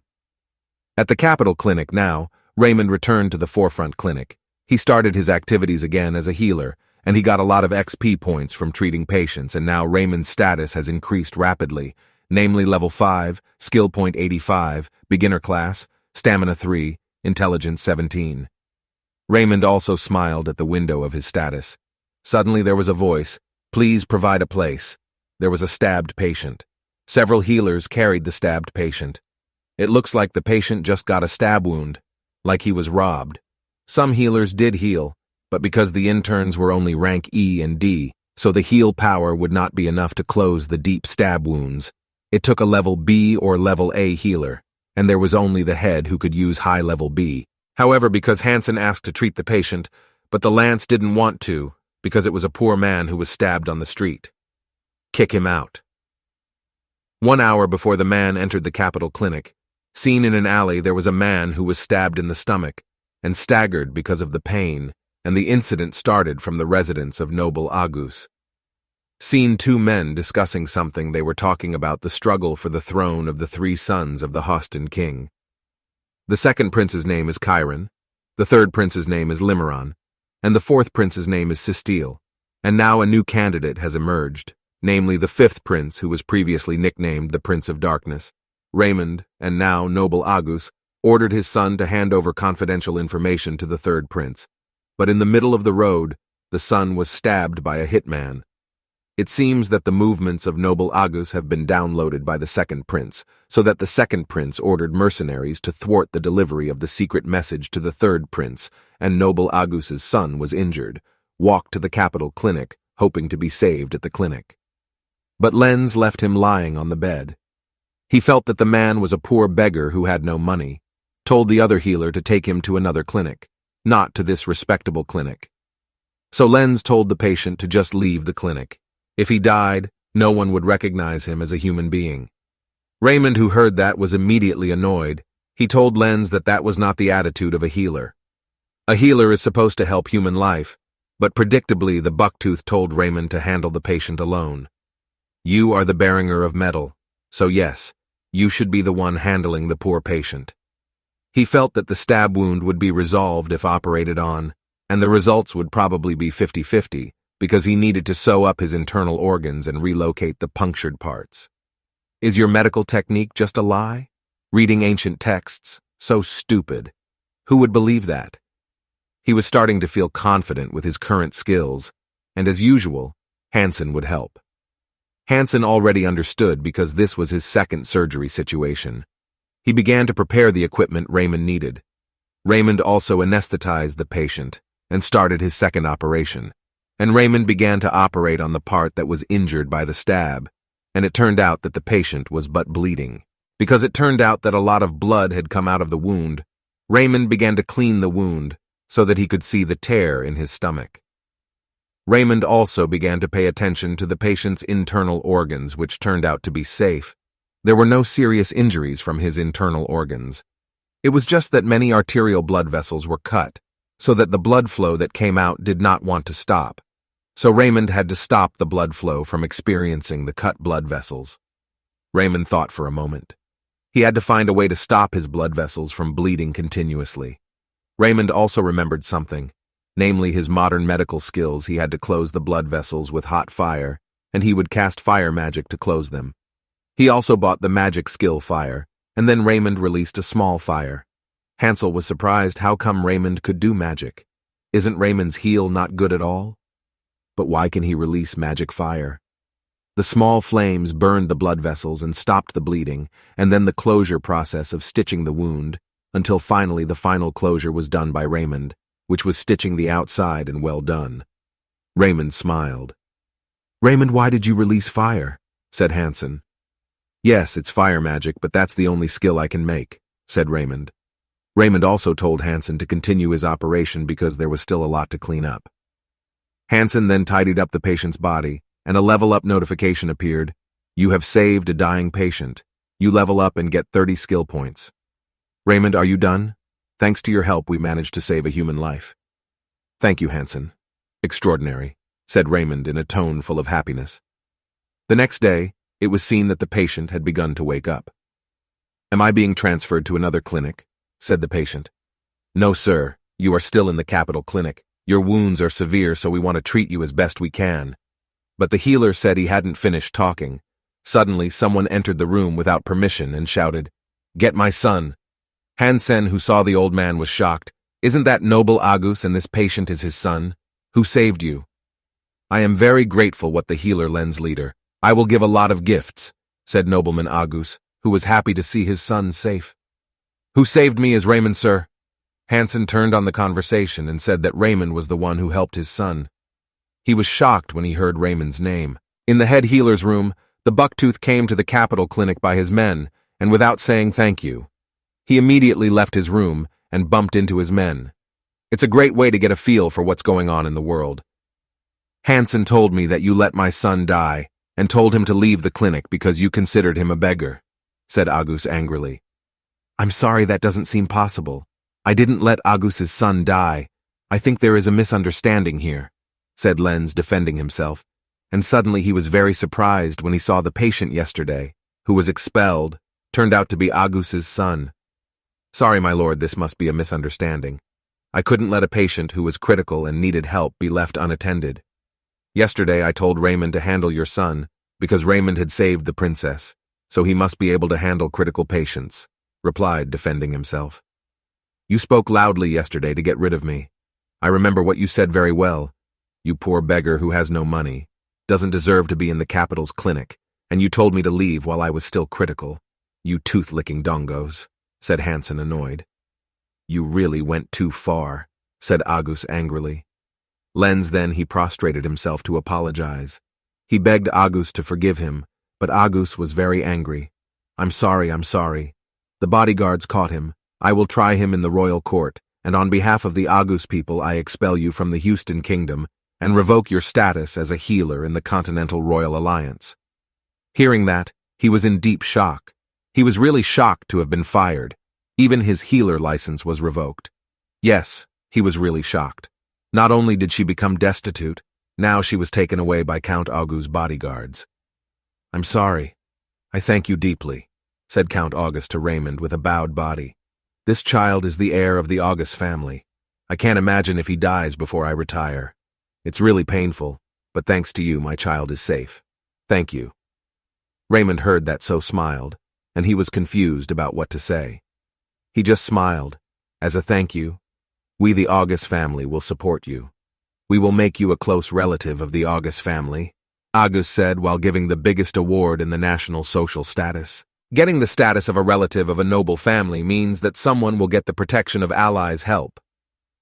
At the capital clinic now, Raymond returned to the forefront clinic. He started his activities again as a healer, and he got a lot of XP points from treating patients, and now Raymond's status has increased rapidly, namely level 5, skill point 85, beginner class, stamina 3, intelligence 17. Raymond also smiled at the window of his status. Suddenly there was a voice, please provide a place. There was a stabbed patient. Several healers carried the stabbed patient. It looks like the patient just got a stab wound, like he was robbed. Some healers did heal, but because the interns were only rank E and D, so the heal power would not be enough to close the deep stab wounds. It took a level B or level A healer, and there was only the head who could use high level B. However, because Hansen asked to treat the patient, but the Lance didn't want to, because it was a poor man who was stabbed on the street. Kick him out. 1 hour before the man entered the capital clinic, seen in an alley, there was a man who was stabbed in the stomach and staggered because of the pain, and the incident started from the residence of Noble Agus. Seen 2 men discussing something. They were talking about the struggle for the throne of the 3 sons of the Hostin king. The second prince's name is Chiron, the third prince's name is Limeron, and the fourth prince's name is Sisteel, and now a new candidate has emerged, namely the 5th prince who was previously nicknamed the Prince of Darkness. Raymond, and now Noble Agus, ordered his son to hand over confidential information to the 3rd prince, but in the middle of the road, the son was stabbed by a hitman. It seems that the movements of Noble Agus have been downloaded by the 2nd prince, so that the 2nd prince ordered mercenaries to thwart the delivery of the secret message to the 3rd prince, and Noble Agus's son was injured, walked to the capital clinic, hoping to be saved at the clinic. But Lenz left him lying on the bed. He felt that the man was a poor beggar who had no money. told the other healer to take him to another clinic, not to this respectable clinic. So Lenz told the patient to just leave the clinic. If he died, no one would recognize him as a human being. Raymond, who heard that, was immediately annoyed. He told Lenz that that was not the attitude of a healer. A healer is supposed to help human life, but predictably the bucktooth told Raymond to handle the patient alone. You are the bearer of metal, so yes, you should be the one handling the poor patient. He felt that the stab wound would be resolved if operated on, and the results would probably be 50-50 because he needed to sew up his internal organs and relocate the punctured parts. Is your medical technique just a lie? Reading ancient texts? So stupid. Who would believe that? He was starting to feel confident with his current skills, and as usual, Hansen would help. Hansen already understood because this was his second surgery situation. He began to prepare the equipment Raymond needed. Raymond also anesthetized the patient and started his second operation, and Raymond began to operate on the part that was injured by the stab, and it turned out that the patient was but bleeding. Because it turned out that a lot of blood had come out of the wound, Raymond began to clean the wound so that he could see the tear in his stomach. Raymond also began to pay attention to the patient's internal organs, which turned out to be safe. There were no serious injuries from his internal organs. It was just that many arterial blood vessels were cut, so that the blood flow that came out did not want to stop. So Raymond had to stop the blood flow from experiencing the cut blood vessels. Raymond thought for a moment. He had to find a way to stop his blood vessels from bleeding continuously. Raymond also remembered something, namely his modern medical skills. He had to close the blood vessels with hot fire, and he would cast fire magic to close them. He also bought the magic skill fire, and then Raymond released a small fire. Hansel was surprised how come Raymond could do magic. Isn't Raymond's heel not good at all? But why can he release magic fire? The small flames burned the blood vessels and stopped the bleeding, and then the closure process of stitching the wound, until finally the final closure was done by Raymond, which was stitching the outside, and well done. Raymond smiled. Raymond, why did you release fire? Said Hansen. Yes, it's fire magic, but that's the only skill I can make, said Raymond. Raymond also told Hansen to continue his operation because there was still a lot to clean up. Hansen then tidied up the patient's body, and a level up notification appeared. You have saved a dying patient. You level up and get 30 skill points. Raymond, are you done? Thanks to your help, we managed to save a human life. Thank you, Hansen. Extraordinary, said Raymond in a tone full of happiness. The next day, it was seen that the patient had begun to wake up. Am I being transferred to another clinic? Said the patient. No, sir. You are still in the capital clinic. Your wounds are severe, so we want to treat you as best we can. But the healer said he hadn't finished talking. Suddenly, someone entered the room without permission and shouted, Get my son. Hansen, who saw the old man, was shocked. Isn't that noble Agus, and this patient is his son? Who saved you? I am very grateful, what the healer lends leader. I will give a lot of gifts, said nobleman Agus, who was happy to see his son safe. Who saved me is Raymond, sir. Hansen turned on the conversation and said that Raymond was the one who helped his son. He was shocked when he heard Raymond's name. In the head healer's room, the bucktooth came to the capital clinic by his men, and without saying thank you, he immediately left his room and bumped into his men. It's a great way to get a feel for what's going on in the world. Hansen told me that you let my son die and told him to leave the clinic because you considered him a beggar, said Agus angrily. I'm sorry, that doesn't seem possible. I didn't let Agus's son die. I think there is a misunderstanding here, said Lenz, defending himself, and suddenly he was very surprised when he saw the patient yesterday, who was expelled, turned out to be Agus's son. Sorry, my lord, this must be a misunderstanding. I couldn't let a patient who was critical and needed help be left unattended. Yesterday I told Raymond to handle your son because Raymond had saved the princess, so he must be able to handle critical patients, replied, defending himself. You spoke loudly yesterday to get rid of me. I remember what you said very well. You poor beggar who has no money, doesn't deserve to be in the capital's clinic, and you told me to leave while I was still critical. You tooth-licking dongos, said Hansen, annoyed. You really went too far, said Agus angrily. Lenz then he prostrated himself to apologize. He begged Agus to forgive him, but Agus was very angry. I'm sorry. The bodyguards caught him, I will try him in the royal court, and on behalf of the Agus people I expel you from the Houston Kingdom and revoke your status as a healer in the Continental Royal Alliance." Hearing that, he was in deep shock. He was really shocked to have been fired. Even his healer license was revoked. Yes, he was really shocked. Not only did she become destitute, now she was taken away by Count August's bodyguards. "I'm sorry. I thank you deeply," said Count August to Raymond with a bowed body. "This child is the heir of the August family. I can't imagine if he dies before I retire. It's really painful, but thanks to you, my child is safe. Thank you." Raymond heard that, so smiled, and he was confused about what to say. He just smiled. "As a thank you, we the August family will support you. We will make you a close relative of the August family," August said while giving the biggest award in the national social status. Getting the status of a relative of a noble family means that someone will get the protection of allies' help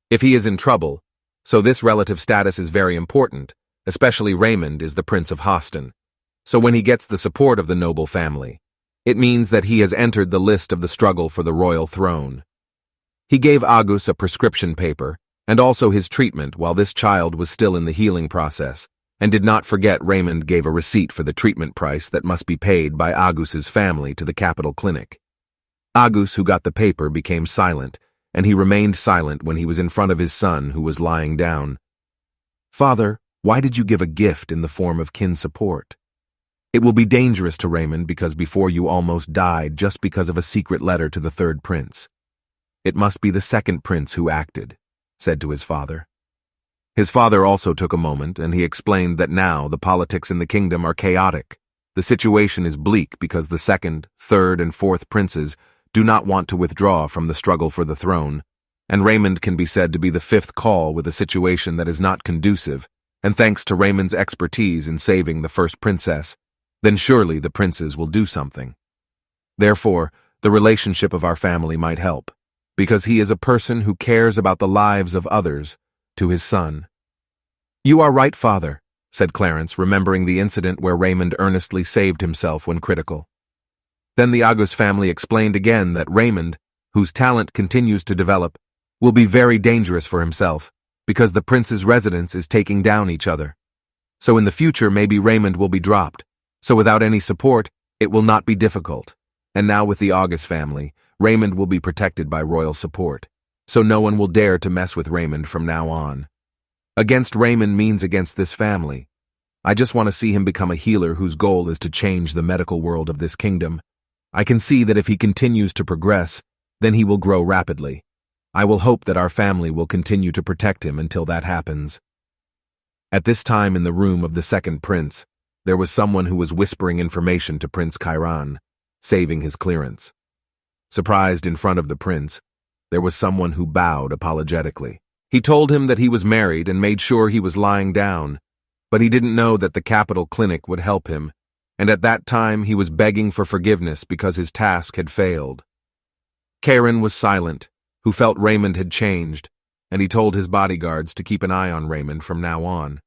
if he is in trouble, so this relative status is very important, especially Raymond is the Prince of Houston. So when he gets the support of the noble family, it means that he has entered the list of the struggle for the royal throne. He gave August a prescription paper and also his treatment while this child was still in the healing process, and did not forget Raymond gave a receipt for the treatment price that must be paid by August's family to the capital clinic. August, who got the paper, became silent, and he remained silent when he was in front of his son, who was lying down. "Father, why did you give a gift in the form of kin support? It will be dangerous to Raymond because before you almost died just because of a secret letter to the third prince. It must be the second prince who acted," said to his father. His father also took a moment, and he explained that now the politics in the kingdom are chaotic. The situation is bleak because the second, third, and fourth princes do not want to withdraw from the struggle for the throne, and Raymond can be said to be the fifth call with a situation that is not conducive, and thanks to Raymond's expertise in saving the first princess, then surely the princes will do something. Therefore, the relationship of our family might help, because he is a person who cares about the lives of others, to his son. "You are right, father," said Clarence, remembering the incident where Raymond earnestly saved himself when critical. Then the August family explained again that Raymond, whose talent continues to develop, will be very dangerous for himself, because the prince's residence is taking down each other. So in the future maybe Raymond will be dropped, so without any support, it will not be difficult. And now with the August family, Raymond will be protected by royal support, so no one will dare to mess with Raymond from now on. Against Raymond means against this family. I just want to see him become a healer whose goal is to change the medical world of this kingdom. I can see that if he continues to progress, then he will grow rapidly. I will hope that our family will continue to protect him until that happens. At this time in the room of the second prince, there was someone who was whispering information to Prince Chiron, saving his clearance. Surprised in front of the prince, there was someone who bowed apologetically. He told him that he was married and made sure he was lying down, but he didn't know that the capital clinic would help him, and at that time he was begging for forgiveness because his task had failed. Chiron was silent, who felt Raymond had changed, and he told his bodyguards to keep an eye on Raymond from now on.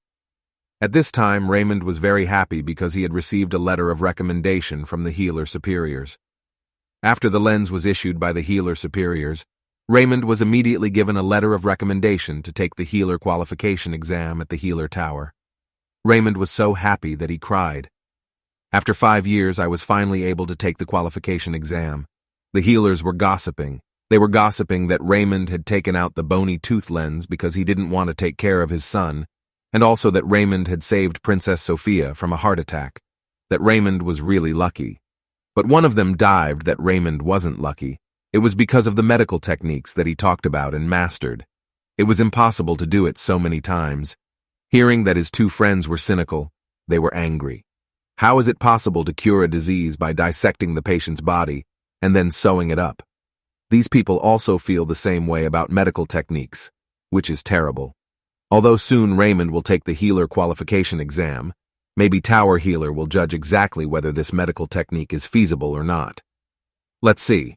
At this time, Raymond was very happy because he had received a letter of recommendation from the healer superiors. After the lens was issued by the healer superiors, Raymond was immediately given a letter of recommendation to take the healer qualification exam at the healer tower. Raymond was so happy that he cried. After 5 years, I was finally able to take the qualification exam. The healers were gossiping. They were gossiping that Raymond had taken out the bony tooth lens because he didn't want to take care of his son, and also that Raymond had saved Princess Sophia from a heart attack, that Raymond was really lucky. But one of them dived that Raymond wasn't lucky. It was because of the medical techniques that he talked about and mastered. It was impossible to do it so many times. Hearing that his two friends were cynical, they were angry. How is it possible to cure a disease by dissecting the patient's body and then sewing it up? These people also feel the same way about medical techniques, which is terrible. Although soon Raymond will take the healer qualification exam, maybe Tower Healer will judge exactly whether this medical technique is feasible or not. Let's see.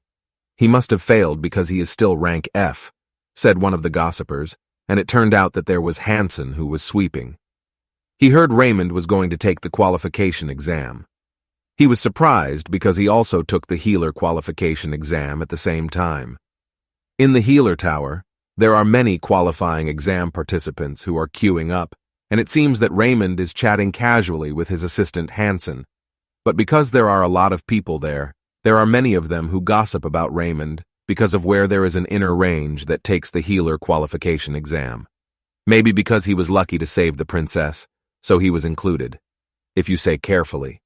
He must have failed because he is still rank F, said one of the gossipers, and it turned out that there was Hansen who was sweeping. He heard Raymond was going to take the qualification exam. He was surprised because he also took the healer qualification exam at the same time. In the healer tower, there are many qualifying exam participants who are queuing up, and it seems that Raymond is chatting casually with his assistant Hansen. But because there are a lot of people there are many of them who gossip about Raymond because of where there is an inner range that takes the healer qualification exam. Maybe because he was lucky to save the princess, so he was included, if you say carefully.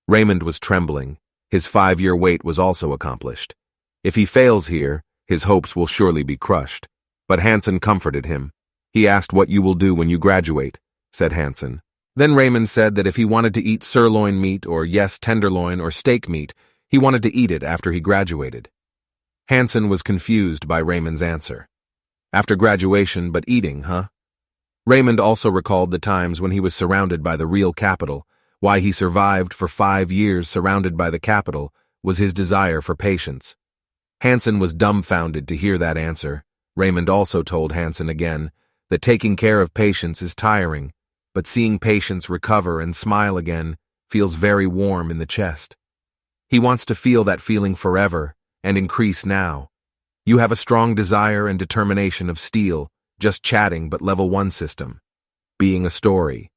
Raymond was trembling. His 5-year wait was also accomplished. If he fails here, his hopes will surely be crushed. But Hansen comforted him. He asked what you will do when you graduate, said Hansen. Then Raymond said that if he wanted to eat sirloin meat or tenderloin or steak meat, he wanted to eat it after he graduated. Hansen was confused by Raymond's answer. After graduation, but eating, huh? Raymond also recalled the times when he was surrounded by the real capital. Why he survived for 5 years surrounded by the capital was his desire for patience. Hansen was dumbfounded to hear that answer. Raymond also told Hansen again that taking care of patients is tiring, but seeing patients recover and smile again feels very warm in the chest. He wants to feel that feeling forever and increase now. You have a strong desire and determination of steel, just chatting but level 1 system. Being a story.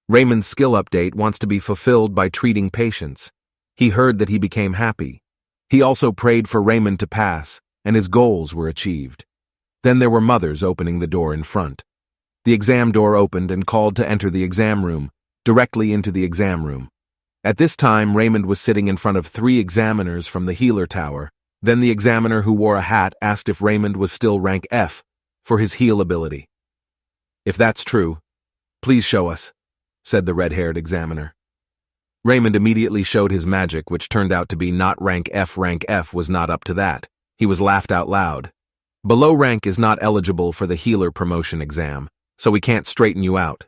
Raymond's skill update wants to be fulfilled by treating patients. He heard that he became happy. He also prayed for Raymond to pass, and his goals were achieved. Then there were mothers opening the door in front. The exam door opened and called to enter the exam room, directly into the exam room. At this time, Raymond was sitting in front of 3 examiners from the healer tower. Then the examiner who wore a hat asked if Raymond was still rank F for his heal ability. If that's true, please show us, said the red-haired examiner. Raymond immediately showed his magic, which turned out to be not rank F. Rank F was not up to that. He was laughed out loud. Below rank is not eligible for the healer promotion exam, so we can't straighten you out.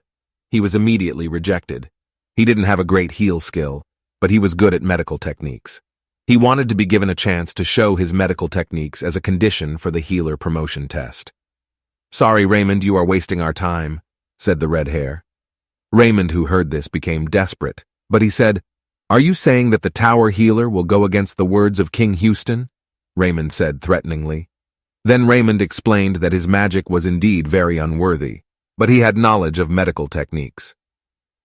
He was immediately rejected. He didn't have a great heal skill, but he was good at medical techniques. He wanted to be given a chance to show his medical techniques as a condition for the healer promotion test. Sorry, Raymond, you are wasting our time, said the red hair. Raymond, who heard this, became desperate, but he said, Are you saying that the tower healer will go against the words of King Houston? Raymond said threateningly. Then Raymond explained that his magic was indeed very unworthy, but he had knowledge of medical techniques.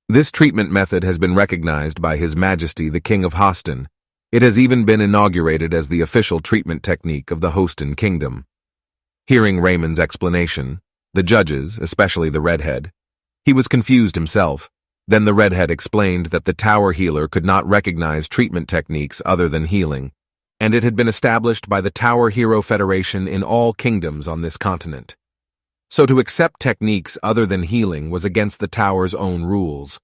This treatment method has been recognized by His Majesty the King of Houston. It has even been inaugurated as the official treatment technique of the Houston Kingdom. Hearing Raymond's explanation, the judges, especially the redhead, he was confused himself. Then the redhead explained that the tower healer could not recognize treatment techniques other than healing, and it had been established by the Tower Hero Federation in all kingdoms on this continent. So to accept techniques other than healing was against the tower's own rules.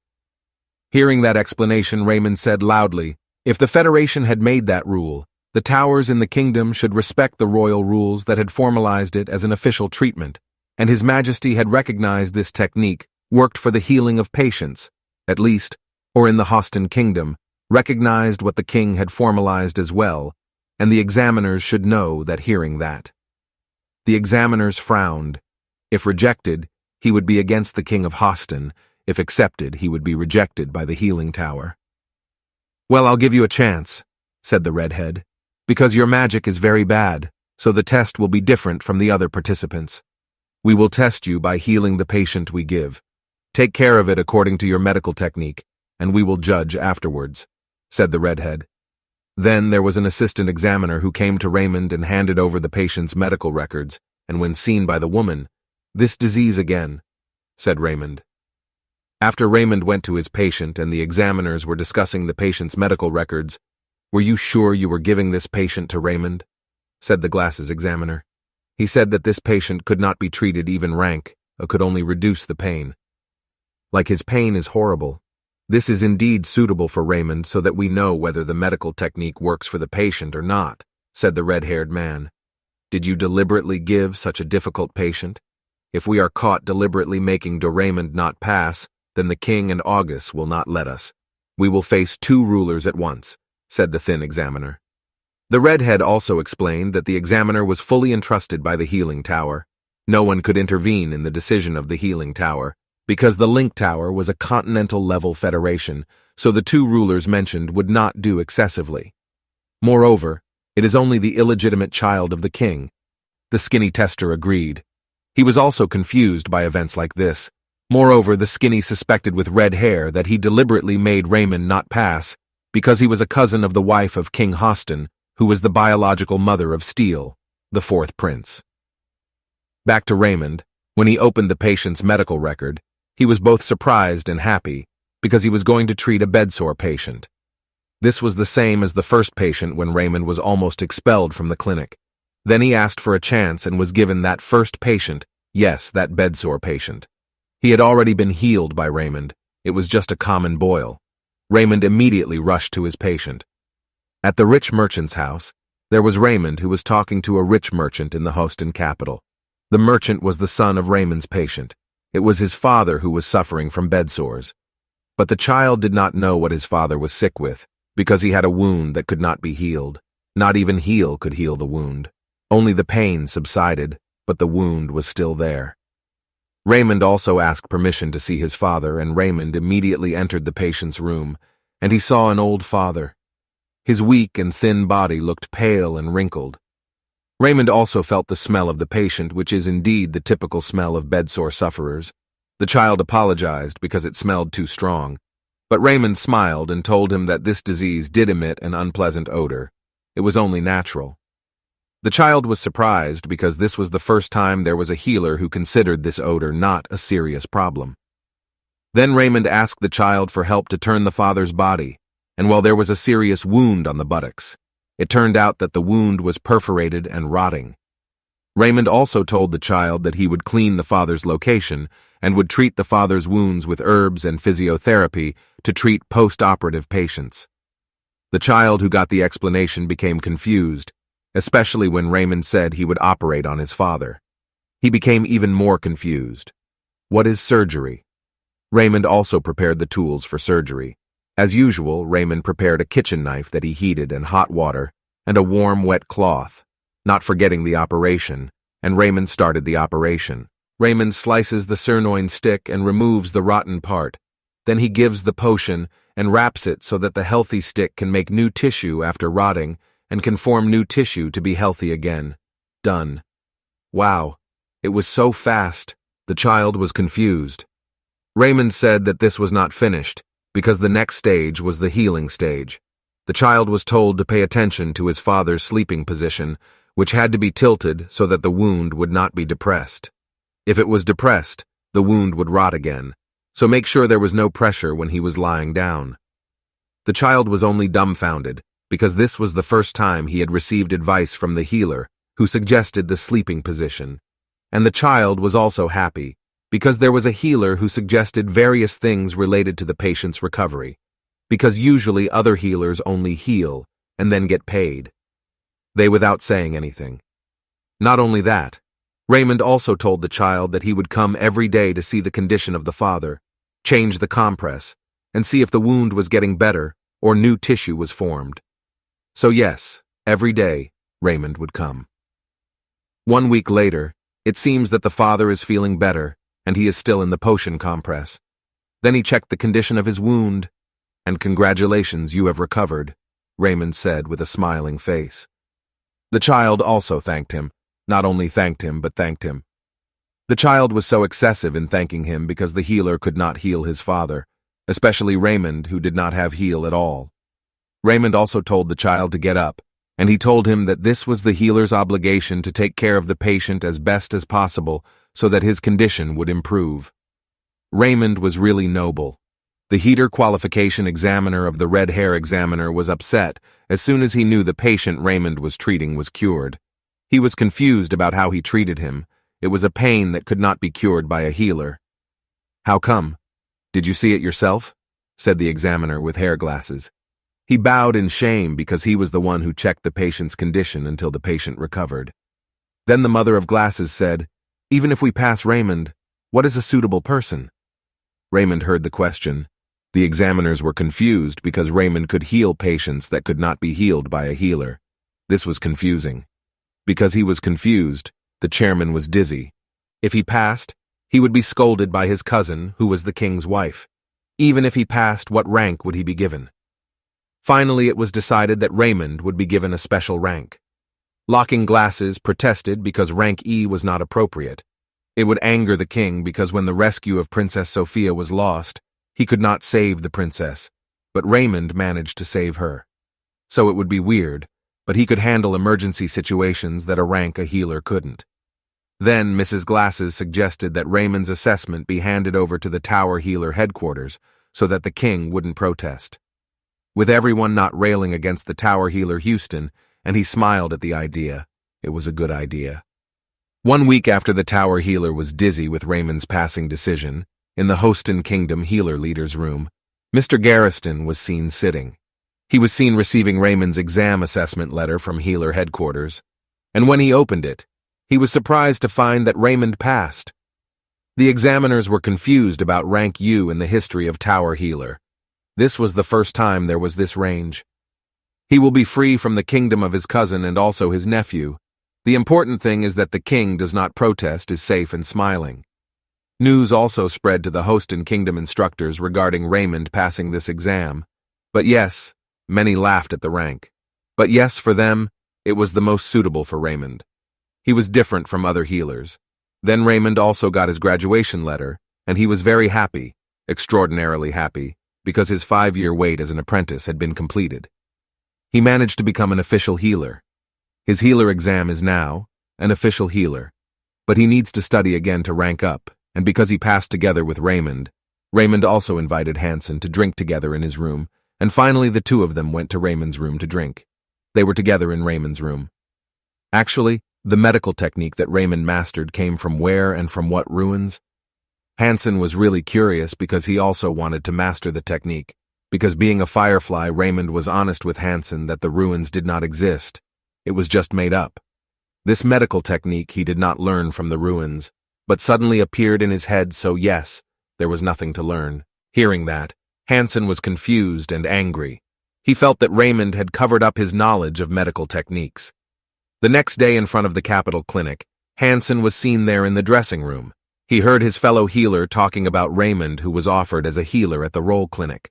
Hearing that explanation, Raymond said loudly, if the Federation had made that rule, the towers in the kingdom should respect the royal rules that had formalized it as an official treatment, and His Majesty had recognized this technique worked for the healing of patients, at least, or in the Houston Kingdom, recognized what the king had formalized as well, and the examiners should know that hearing that. The examiners frowned. If rejected, he would be against the King of Houston. If accepted, he would be rejected by the healing tower. Well, I'll give you a chance, said the redhead, because your magic is very bad, so the test will be different from the other participants. We will test you by healing the patient we give. Take care of it according to your medical technique, and we will judge afterwards, said the redhead. Then there was an assistant examiner who came to Raymond and handed over the patient's medical records, and when seen by the woman, this disease again, said Raymond. After Raymond went to his patient and the examiners were discussing the patient's medical records, were you sure you were giving this patient to Raymond? Said the glasses examiner. He said that this patient could not be treated even rank, or could only reduce the pain. Like his pain is horrible. This is indeed suitable for Raymond so that we know whether the medical technique works for the patient or not, said the red-haired man. Did you deliberately give such a difficult patient? If we are caught deliberately making Raymond not pass, then the king and August will not let us. We will face 2 rulers at once, said the thin examiner. The redhead also explained that the examiner was fully entrusted by the healing tower. No one could intervene in the decision of the healing tower, because the Link Tower was a continental-level federation, so the 2 rulers mentioned would not do excessively. Moreover, it is only the illegitimate child of the king, The skinny tester agreed. He was also confused by events like this. Moreover, the skinny suspected with red hair that he deliberately made Raymond not pass because he was a cousin of the wife of King Hoston, who was the biological mother of Steele, the fourth prince. Back to Raymond, when he opened the patient's medical record, he was both surprised and happy because he was going to treat a bedsore patient. This was the same as the first patient when Raymond was almost expelled from the clinic. Then he asked for a chance and was given that first patient, yes, that bedsore patient. He had already been healed by Raymond. It was just a common boil. Raymond immediately rushed to his patient. At the rich merchant's house, there was Raymond who was talking to a rich merchant in the Hoston capital. The merchant was the son of Raymond's patient. It was his father who was suffering from bedsores. But the child did not know what his father was sick with, because he had a wound that could not be healed. Not even heal could heal the wound. Only the pain subsided, but the wound was still there. Raymond also asked permission to see his father, and Raymond immediately entered the patient's room, and he saw an old father. His weak and thin body looked pale and wrinkled. Raymond also felt the smell of the patient, which is indeed the typical smell of bedsore sufferers. The child apologized because it smelled too strong, but Raymond smiled and told him that this disease did emit an unpleasant odor. It was only natural. The child was surprised because this was the first time there was a healer who considered this odor not a serious problem. Then Raymond asked the child for help to turn the father's body, and while there was a serious wound on the buttocks, it turned out that the wound was perforated and rotting. Raymond also told the child that he would clean the father's location and would treat the father's wounds with herbs and physiotherapy to treat post-operative patients. The child who got the explanation became confused, especially when Raymond said he would operate on his father. He became even more confused. What is surgery? Raymond also prepared the tools for surgery. As usual, Raymond prepared a kitchen knife that he heated in hot water and a warm, wet cloth, not forgetting the operation, and Raymond started the operation. Raymond slices the sirloin stick and removes the rotten part. Then he gives the potion and wraps it so that the healthy stick can make new tissue after rotting and can form new tissue to be healthy again. Done. Wow, it was so fast. The child was confused. Raymond said that this was not finished, because the next stage was the healing stage. The child was told to pay attention to his father's sleeping position, which had to be tilted so that the wound would not be depressed. If it was depressed, the wound would rot again, so make sure there was no pressure when he was lying down. The child was only dumbfounded, because this was the first time he had received advice from the healer, who suggested the sleeping position. And the child was also happy, because there was a healer who suggested various things related to the patient's recovery, because usually other healers only heal and then get paid. They without saying anything. Not only that, Raymond also told the child that he would come every day to see the condition of the father, change the compress, and see if the wound was getting better or new tissue was formed. So yes, every day, Raymond would come. 1 week later, it seems that the father is feeling better, and he is still in the potion compress. Then he checked the condition of his wound, and congratulations, you have recovered, Raymond said with a smiling face. The child also thanked him, not only thanked him, but thanked him. The child was so excessive in thanking him because the healer could not heal his father, especially Raymond, who did not have heal at all. Raymond also told the child to get up, and he told him that this was the healer's obligation to take care of the patient as best as possible so that his condition would improve. Raymond was really noble. The heater qualification examiner of the Red Hair Examiner was upset as soon as he knew the patient Raymond was treating was cured. He was confused about how he treated him. It was a pain that could not be cured by a healer. How come? Did you see it yourself? Said the examiner with hair glasses. He bowed in shame because he was the one who checked the patient's condition until the patient recovered. Then the mother of glasses said, even if we pass Raymond, what is a suitable person? Raymond heard the question. The examiners were confused because Raymond could heal patients that could not be healed by a healer. This was confusing. Because he was confused, the chairman was dizzy. If he passed, he would be scolded by his cousin, who was the king's wife. Even if he passed, what rank would he be given? Finally, it was decided that Raymond would be given a special rank. Locking Glasses protested because rank E was not appropriate. It would anger the king because when the rescue of Princess Sophia was lost, he could not save the princess, but Raymond managed to save her. So it would be weird, but he could handle emergency situations that a healer couldn't. Then Mrs. Glasses suggested that Raymond's assessment be handed over to the Tower Healer headquarters so that the king wouldn't protest. With everyone not railing against the Tower Healer Houston, and he smiled at the idea, it was a good idea. 1 week after the Tower Healer was dizzy with Raymond's passing decision, in the Hoston Kingdom Healer Leader's room, Mr. Garriston was seen sitting. He was seen receiving Raymond's exam assessment letter from Healer headquarters, and when he opened it, he was surprised to find that Raymond passed. The examiners were confused about rank U in the history of Tower Healer. This was the first time there was this range. He will be free from the kingdom of his cousin and also his nephew. The important thing is that the king does not protest, is safe and smiling. News also spread to the Hoston Kingdom instructors regarding Raymond passing this exam. But yes, many laughed at the rank. But yes, for them, it was the most suitable for Raymond. He was different from other healers. Then Raymond also got his graduation letter, and he was very happy, extraordinarily happy, because his 5-year wait as an apprentice had been completed. He managed to become an official healer. His healer exam is now an official healer, but he needs to study again to rank up, and because he passed together with Raymond, Raymond also invited Hansen to drink together in his room, and finally the two of them went to Raymond's room to drink. They were together in Raymond's room. Actually, the medical technique that Raymond mastered came from where and from what ruins? Hansen was really curious because he also wanted to master the technique. Because being a firefly, Raymond was honest with Hansen that the ruins did not exist. It was just made up. This medical technique he did not learn from the ruins, but suddenly appeared in his head, so yes, there was nothing to learn. Hearing that, Hansen was confused and angry. He felt that Raymond had covered up his knowledge of medical techniques. The next day in front of the Capitol Clinic, Hansen was seen there in the dressing room. He heard his fellow healer talking about Raymond, who was offered as a healer at the Royal Clinic.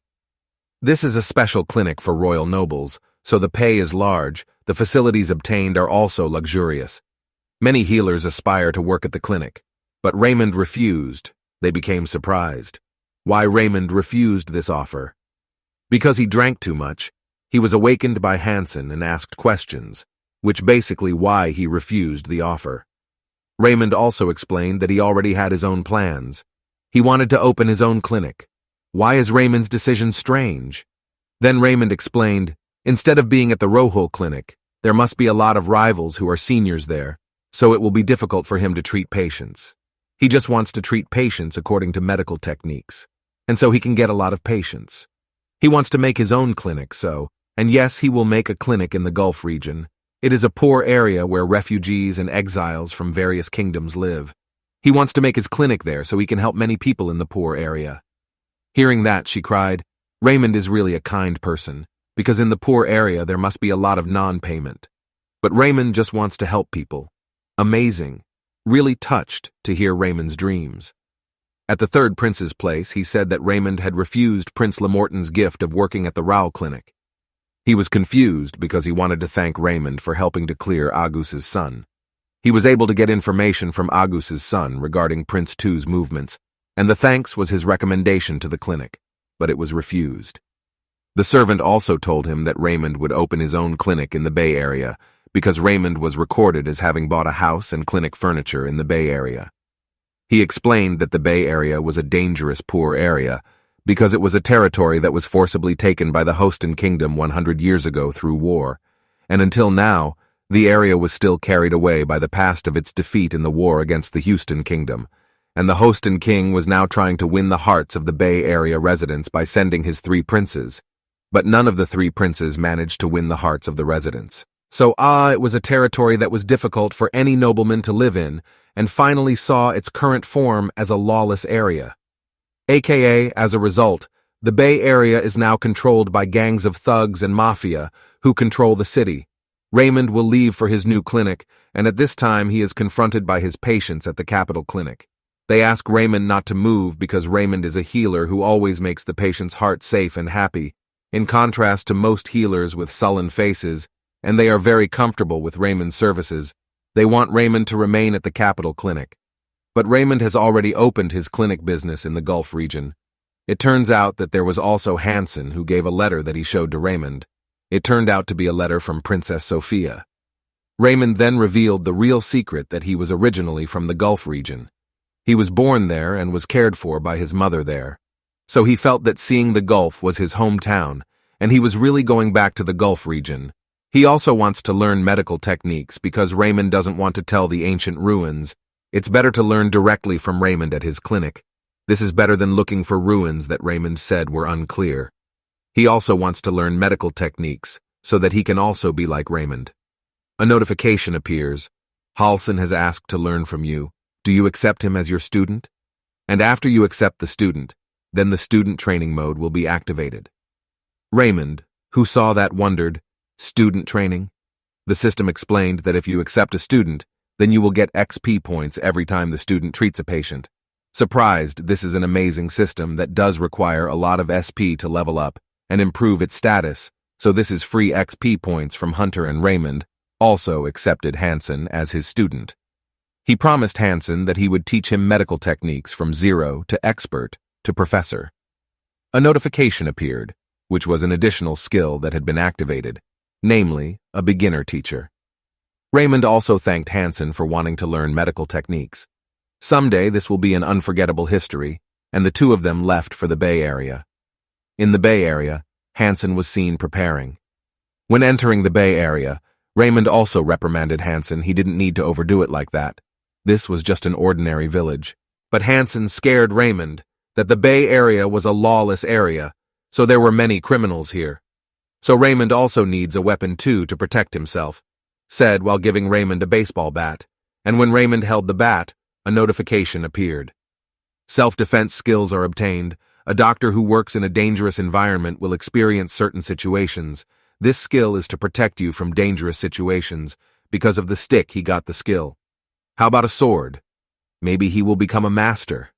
This is a special clinic for royal nobles, so the pay is large, the facilities obtained are also luxurious. Many healers aspire to work at the clinic, but Raymond refused. They became surprised. Why Raymond refused this offer? Because he drank too much. He was awakened by Hansen and asked questions, which basically why he refused the offer. Raymond also explained that he already had his own plans. He wanted to open his own clinic. Why is Raymond's decision strange? Then Raymond explained, instead of being at the Rohul Clinic, there must be a lot of rivals who are seniors there, so it will be difficult for him to treat patients. He just wants to treat patients according to medical techniques, and so he can get a lot of patients. He wants to make his own clinic, and yes, he will make a clinic in the Gulf region. It is a poor area where refugees and exiles from various kingdoms live. He wants to make his clinic there so he can help many people in the poor area. Hearing that, she cried, Raymond is really a kind person, because in the poor area there must be a lot of non-payment. But Raymond just wants to help people. Amazing. Really touched to hear Raymond's dreams. At the third prince's place, he said that Raymond had refused Prince Lamorton's gift of working at the Rao Clinic. He was confused because he wanted to thank Raymond for helping to clear Augus's son. He was able to get information from Augus's son regarding Prince II's movements, and the thanks was his recommendation to the clinic, but it was refused. The servant also told him that Raymond would open his own clinic in the Bay Area because Raymond was recorded as having bought a house and clinic furniture in the Bay Area. He explained that the Bay Area was a dangerous poor area because it was a territory that was forcibly taken by the Hoston Kingdom 100 years ago through war, and until now, the area was still carried away by the past of its defeat in the war against the Houston Kingdom, and the Hoston King was now trying to win the hearts of the Bay Area residents by sending his 3 princes, but none of the 3 princes managed to win the hearts of the residents. So it was a territory that was difficult for any nobleman to live in, and finally saw its current form as a lawless area. AKA, as a result, the Bay Area is now controlled by gangs of thugs and mafia who control the city. Raymond will leave for his new clinic, and at this time he is confronted by his patients at the Capitol Clinic. They ask Raymond not to move because Raymond is a healer who always makes the patient's heart safe and happy. In contrast to most healers with sullen faces, and they are very comfortable with Raymond's services. They want Raymond to remain at the capital clinic. But Raymond has already opened his clinic business in the Gulf region. It turns out that there was also Hansen who gave a letter that he showed to Raymond. It turned out to be a letter from Princess Sophia. Raymond then revealed the real secret that he was originally from the Gulf region. He was born there and was cared for by his mother there. So he felt that seeing the Gulf was his hometown, and he was really going back to the Gulf region. He also wants to learn medical techniques because Raymond doesn't want to tell the ancient ruins. It's better to learn directly from Raymond at his clinic. This is better than looking for ruins that Raymond said were unclear. He also wants to learn medical techniques so that he can also be like Raymond. A notification appears. Halson has asked to learn from you. Do you accept him as your student? And after you accept the student, then the student training mode will be activated. Raymond, who saw that, wondered, student training? The system explained that if you accept a student, then you will get XP points every time the student treats a patient. Surprised, this is an amazing system that does require a lot of SP to level up and improve its status, so this is free XP points from Hunter, and Raymond also accepted Hansen as his student. He promised Hansen that he would teach him medical techniques from 0 to expert to professor. A notification appeared, which was an additional skill that had been activated, namely, a beginner teacher. Raymond also thanked Hansen for wanting to learn medical techniques. Someday this will be an unforgettable history, and the two of them left for the Bay Area. In the Bay Area, Hansen was seen preparing. When entering the Bay Area, Raymond also reprimanded Hansen he didn't need to overdo it like that. This was just an ordinary village. But Hansen scared Raymond that the Bay Area was a lawless area, so there were many criminals here. So Raymond also needs a weapon too to protect himself, said while giving Raymond a baseball bat, and when Raymond held the bat, a notification appeared. Self-defense skills are obtained. A doctor who works in a dangerous environment will experience certain situations. This skill is to protect you from dangerous situations. Because of the stick, he got the skill. How about a sword? Maybe he will become a master.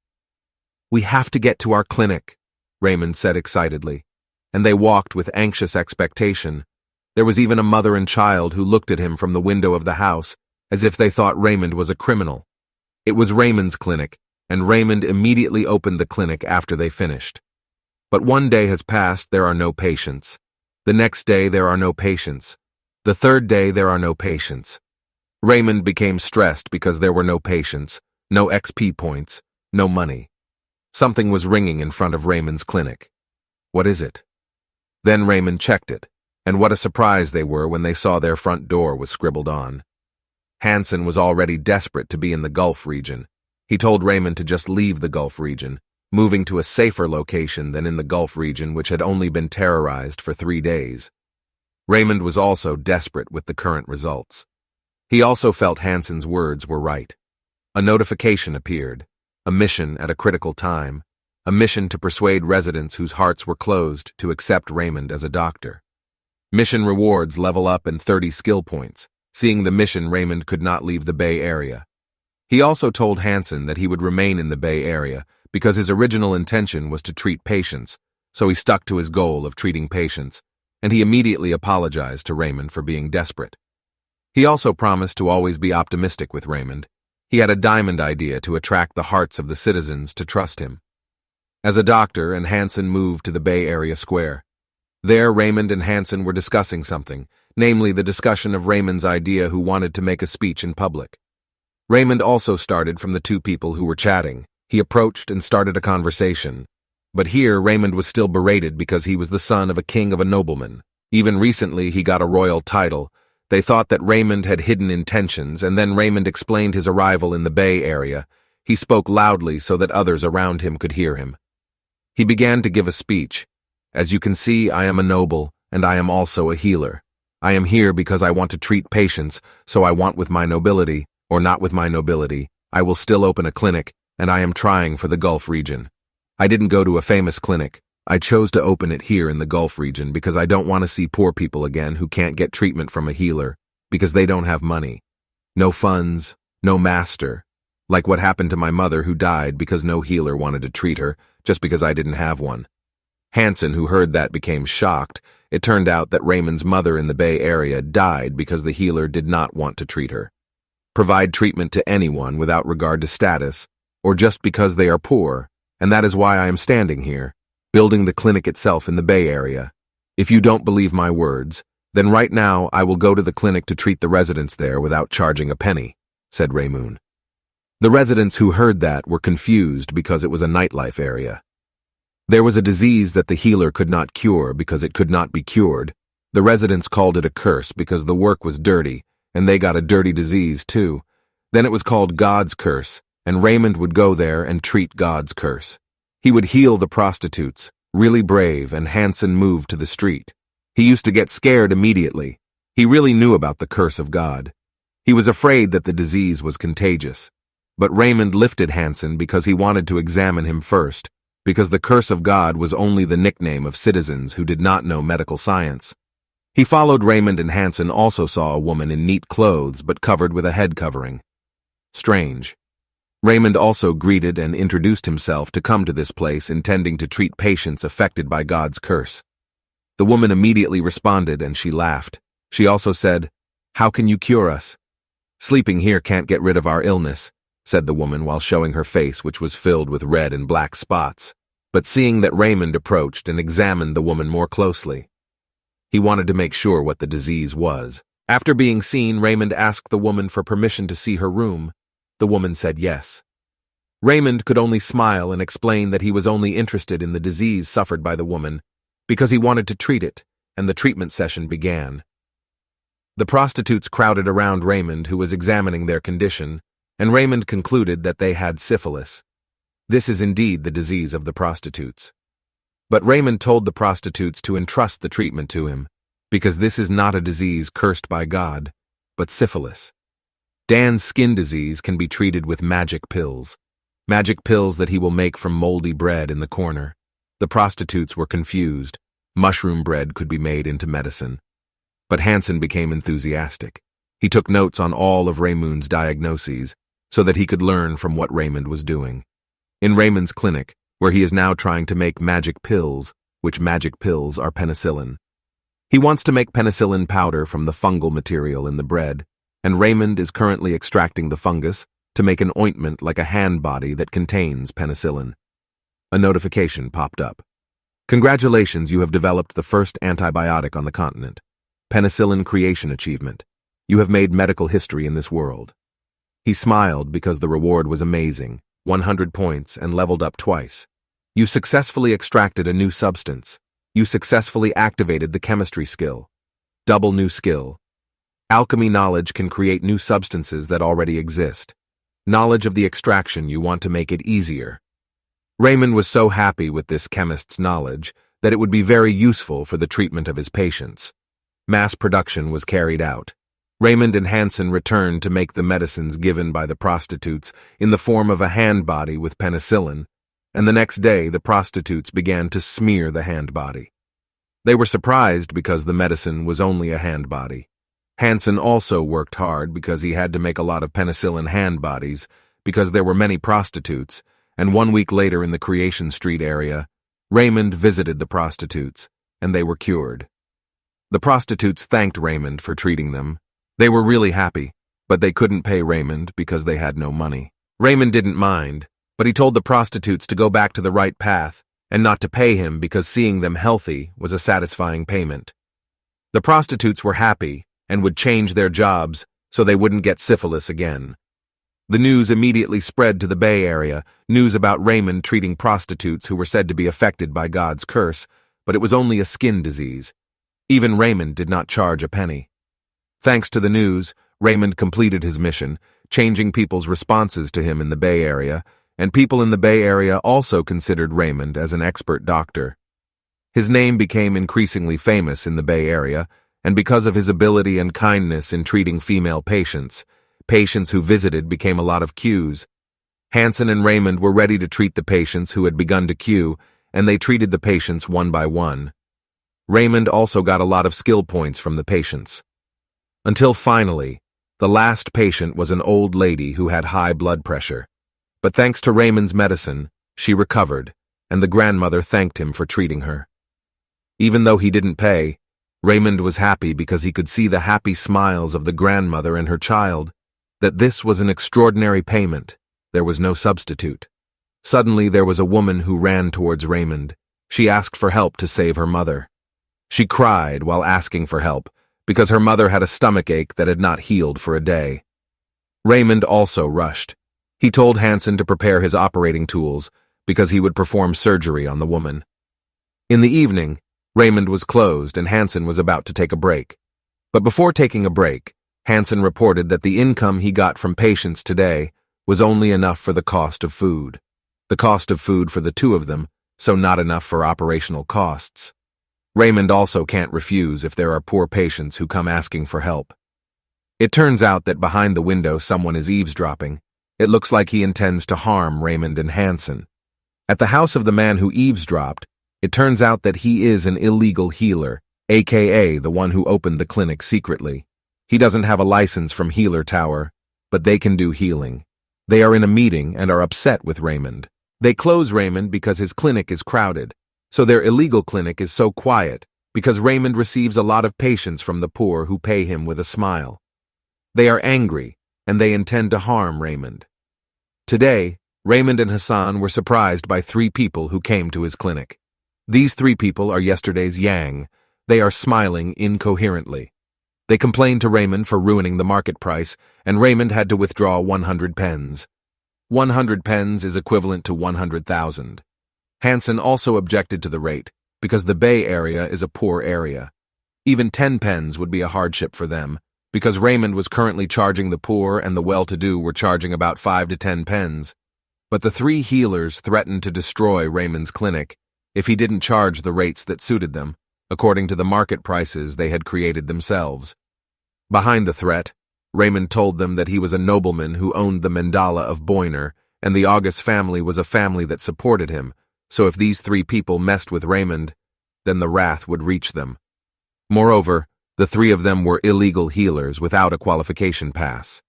We have to get to our clinic, Raymond said excitedly, and they walked with anxious expectation. There was even a mother and child who looked at him from the window of the house, as if they thought Raymond was a criminal. It was Raymond's clinic, and Raymond immediately opened the clinic after they finished. But one day has passed, there are no patients. The next day, there are no patients. The third day, there are no patients. Raymond became stressed because there were no patients, no XP points, no money. Something was ringing in front of Raymond's clinic. What is it? Then Raymond checked it, and what a surprise they were when they saw their front door was scribbled on. Hansen was already desperate to be in the Gulf region. He told Raymond to just leave the Gulf region, moving to a safer location than in the Gulf region, which had only been terrorized for 3 days. Raymond was also desperate with the current results. He also felt Hansen's words were right. A notification appeared, a mission at a critical time, a mission to persuade residents whose hearts were closed to accept Raymond as a doctor. Mission rewards level up and 30 skill points. Seeing the mission, Raymond could not leave the Bay Area. He also told Hansen that he would remain in the Bay Area because his original intention was to treat patients, so he stuck to his goal of treating patients, and he immediately apologized to Raymond for being desperate. He also promised to always be optimistic with Raymond. He had a diamond idea to attract the hearts of the citizens to trust him. As a doctor, and Hansen moved to the Bay Area Square. There, Raymond and Hansen were discussing something, namely the discussion of Raymond's idea who wanted to make a speech in public. Raymond also started from the two people who were chatting. He approached and started a conversation. But here, Raymond was still berated because he was the son of a king of a nobleman. Even recently, he got a royal title. They thought that Raymond had hidden intentions, and then Raymond explained his arrival in the Bay Area. He spoke loudly so that others around him could hear him. He began to give a speech. As you can see, I am a noble, and I am also a healer. I am here because I want to treat patients, so I want with my nobility, or not with my nobility, I will still open a clinic, and I am trying for the Gulf region. I didn't go to a famous clinic. I chose to open it here in the Gulf region because I don't want to see poor people again who can't get treatment from a healer because they don't have money. No funds, no master. Like what happened to my mother who died because no healer wanted to treat her just because I didn't have one. Hansen, who heard that, became shocked. It turned out that Raymond's mother in the Bay Area died because the healer did not want to treat her. Provide treatment to anyone without regard to status, or just because they are poor, and that is why I am standing here, building the clinic itself in the Bay Area. If you don't believe my words, then right now I will go to the clinic to treat the residents there without charging a penny, said Raymond. The residents who heard that were confused because it was a nightlife area. There was a disease that the healer could not cure because it could not be cured. The residents called it a curse because the work was dirty, and they got a dirty disease too. Then it was called God's curse, and Raymond would go there and treat God's curse. He would heal the prostitutes, really brave, and Hansen moved to the street. He used to get scared immediately. He really knew about the curse of God. He was afraid that the disease was contagious. But Raymond lifted Hansen because he wanted to examine him first, because the curse of God was only the nickname of citizens who did not know medical science. He followed Raymond, and Hansen also saw a woman in neat clothes but covered with a head covering. Strange. Raymond also greeted and introduced himself to come to this place intending to treat patients affected by God's curse. The woman immediately responded and she laughed. She also said, "How can you cure us?" "Sleeping here can't get rid of our illness," said the woman while showing her face, which was filled with red and black spots. But seeing that Raymond approached and examined the woman more closely, he wanted to make sure what the disease was. After being seen, Raymond asked the woman for permission to see her room. The woman said yes. Raymond could only smile and explain that he was only interested in the disease suffered by the woman because he wanted to treat it, and the treatment session began. The prostitutes crowded around Raymond, who was examining their condition, and Raymond concluded that they had syphilis. This is indeed the disease of the prostitutes. But Raymond told the prostitutes to entrust the treatment to him, because this is not a disease cursed by God, but syphilis. Dan's skin disease can be treated with magic pills that he will make from moldy bread in the corner. The prostitutes were confused. Mushroom bread could be made into medicine. But Hansen became enthusiastic. He took notes on all of Raymond's diagnoses so that he could learn from what Raymond was doing. In Raymond's clinic, where he is now trying to make magic pills, which magic pills are penicillin. He wants to make penicillin powder from the fungal material in the bread, and Raymond is currently extracting the fungus to make an ointment like a hand body that contains penicillin. A notification popped up. Congratulations, you have developed the first antibiotic on the continent. Penicillin creation achievement. You have made medical history in this world. He smiled because the reward was amazing, 100 points and leveled up twice. You successfully extracted a new substance. You successfully activated the chemistry skill. Double new skill. Alchemy knowledge can create new substances that already exist. Knowledge of the extraction, you want to make it easier. Raymond was so happy with this chemist's knowledge that it would be very useful for the treatment of his patients. Mass production was carried out. Raymond and Hansen returned to make the medicines given by the prostitutes in the form of a hand body with penicillin, and the next day the prostitutes began to smear the hand body. They were surprised because the medicine was only a hand body. Hansen also worked hard because he had to make a lot of penicillin hand bodies because there were many prostitutes, and 1 week later in the Creation Street area, Raymond visited the prostitutes, and they were cured. The prostitutes thanked Raymond for treating them. They were really happy, but they couldn't pay Raymond because they had no money. Raymond didn't mind, but he told the prostitutes to go back to the right path and not to pay him because seeing them healthy was a satisfying payment. The prostitutes were happy and would change their jobs so they wouldn't get syphilis again. The news immediately spread to the Bay Area, news about Raymond treating prostitutes who were said to be affected by God's curse, but it was only a skin disease. Even Raymond did not charge a penny. Thanks to the news, Raymond completed his mission, changing people's responses to him in the Bay Area, and people in the Bay Area also considered Raymond as an expert doctor. His name became increasingly famous in the Bay Area, and because of his ability and kindness in treating female patients who visited became a lot of queues. Hansen and Raymond were ready to treat the patients who had begun to queue, and they treated the patients one by one. Raymond also got a lot of skill points from the patients. Until finally, the last patient was an old lady who had high blood pressure. But thanks to Raymond's medicine, she recovered, and the grandmother thanked him for treating her. Even though he didn't pay, Raymond was happy because he could see the happy smiles of the grandmother and her child, that this was an extraordinary payment. There was no substitute. Suddenly there was a woman who ran towards Raymond. She asked for help to save her mother. She cried while asking for help, because her mother had a stomachache that had not healed for a day. Raymond also rushed. He told Hansen to prepare his operating tools, because he would perform surgery on the woman. In the evening, Raymond was closed and Hansen was about to take a break. But before taking a break, Hansen reported that the income he got from patients today was only enough for the cost of food. The cost of food for the two of them, so not enough for operational costs. Raymond also can't refuse if there are poor patients who come asking for help. It turns out that behind the window someone is eavesdropping. It looks like he intends to harm Raymond and Hansen. At the house of the man who eavesdropped, it turns out that he is an illegal healer, aka the one who opened the clinic secretly. He doesn't have a license from Healer Tower, but they can do healing. They are in a meeting and are upset with Raymond. They close Raymond because his clinic is crowded, so their illegal clinic is so quiet because Raymond receives a lot of patients from the poor who pay him with a smile. They are angry, and they intend to harm Raymond. Today, Raymond and Hassan were surprised by 3 people who came to his clinic. These 3 people are yesterday's Yang. They are smiling incoherently. They complained to Raymond for ruining the market price, and Raymond had to withdraw 100 pens. 100 pens is equivalent to 100,000. Hansen also objected to the rate, because the Bay Area is a poor area. Even 10 pens would be a hardship for them, because Raymond was currently charging the poor and the well-to-do were charging about 5 to 10 pens. But the 3 healers threatened to destroy Raymond's clinic if he didn't charge the rates that suited them, according to the market prices they had created themselves. Behind the threat, Raymond told them that he was a nobleman who owned the mandala of Boyner, and the August family was a family that supported him, so if these 3 people messed with Raymond, then the wrath would reach them. Moreover, the 3 of them were illegal healers without a qualification pass.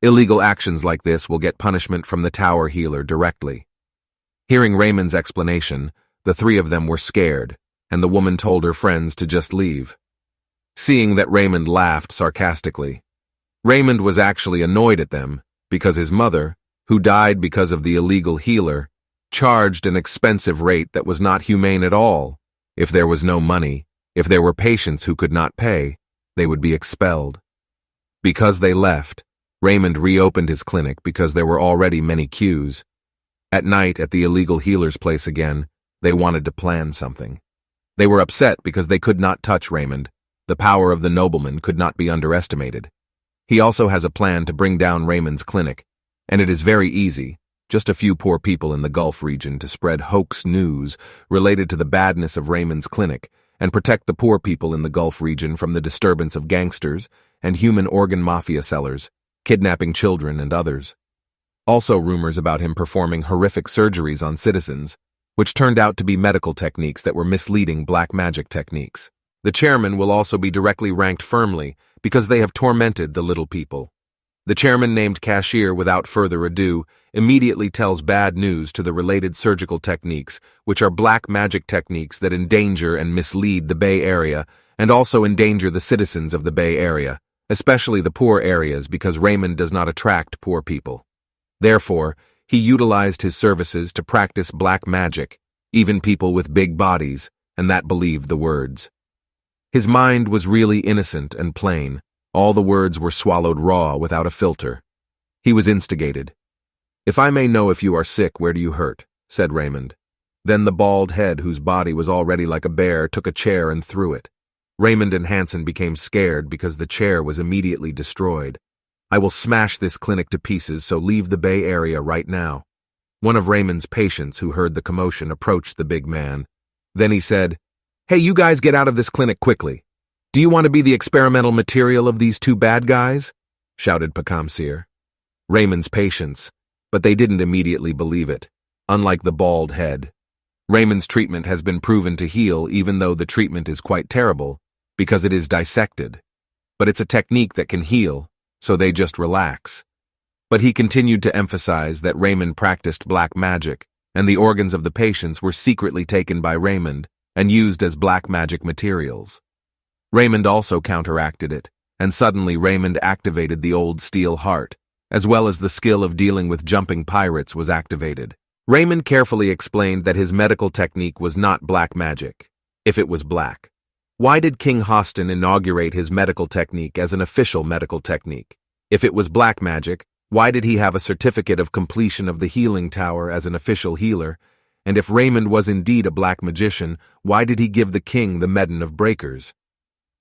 Illegal actions like this will get punishment from the tower healer directly. Hearing Raymond's explanation, the 3 of them were scared, and the woman told her friends to just leave. Seeing that Raymond laughed sarcastically, Raymond was actually annoyed at them because his mother, who died because of the illegal healer, charged an expensive rate that was not humane at all. If there was no money, if there were patients who could not pay, they would be expelled. Because they left, Raymond reopened his clinic because there were already many queues. At night at the illegal healer's place again, they wanted to plan something. They were upset because they could not touch Raymond. The power of the nobleman could not be underestimated. He also has a plan to bring down Raymond's clinic, and it is very easy, just a few poor people in the Gulf region to spread hoax news related to the badness of Raymond's clinic and protect the poor people in the Gulf region from the disturbance of gangsters and human organ mafia sellers, kidnapping children and others. Also rumors about him performing horrific surgeries on citizens, which turned out to be medical techniques that were misleading black magic techniques. The chairman will also be directly ranked firmly because they have tormented the little people. The chairman, named Cashier, without further ado, immediately tells bad news to the related surgical techniques, which are black magic techniques that endanger and mislead the Bay Area and also endanger the citizens of the Bay Area, especially the poor areas, because Raymond does not attract poor people. Therefore, he utilized his services to practice black magic, even people with big bodies, and that believed the words. His mind was really innocent and plain. All the words were swallowed raw without a filter. He was instigated. "If I may know if you are sick, where do you hurt?" said Raymond. Then the bald head, whose body was already like a bear, took a chair and threw it. Raymond and Hansen became scared because the chair was immediately destroyed. "I will smash this clinic to pieces, so leave the Bay Area right now." One of Raymond's patients who heard the commotion approached the big man. Then he said, "Hey, you guys get out of this clinic quickly. Do you want to be the experimental material of these 2 bad guys?" shouted Pakamsir. Raymond's patients, but they didn't immediately believe it, unlike the bald head. Raymond's treatment has been proven to heal, even though the treatment is quite terrible, because it is dissected. But it's a technique that can heal, so they just relax. But he continued to emphasize that Raymond practiced black magic, and the organs of the patients were secretly taken by Raymond and used as black magic materials. Raymond also counteracted it, and suddenly Raymond activated the old steel heart, as well as the skill of dealing with jumping pirates was activated. Raymond carefully explained that his medical technique was not black magic, if it was black. Why did King Hostin inaugurate his medical technique as an official medical technique? If it was black magic, why did he have a certificate of completion of the healing tower as an official healer? And if Raymond was indeed a black magician, why did he give the king the Medal of Breakers?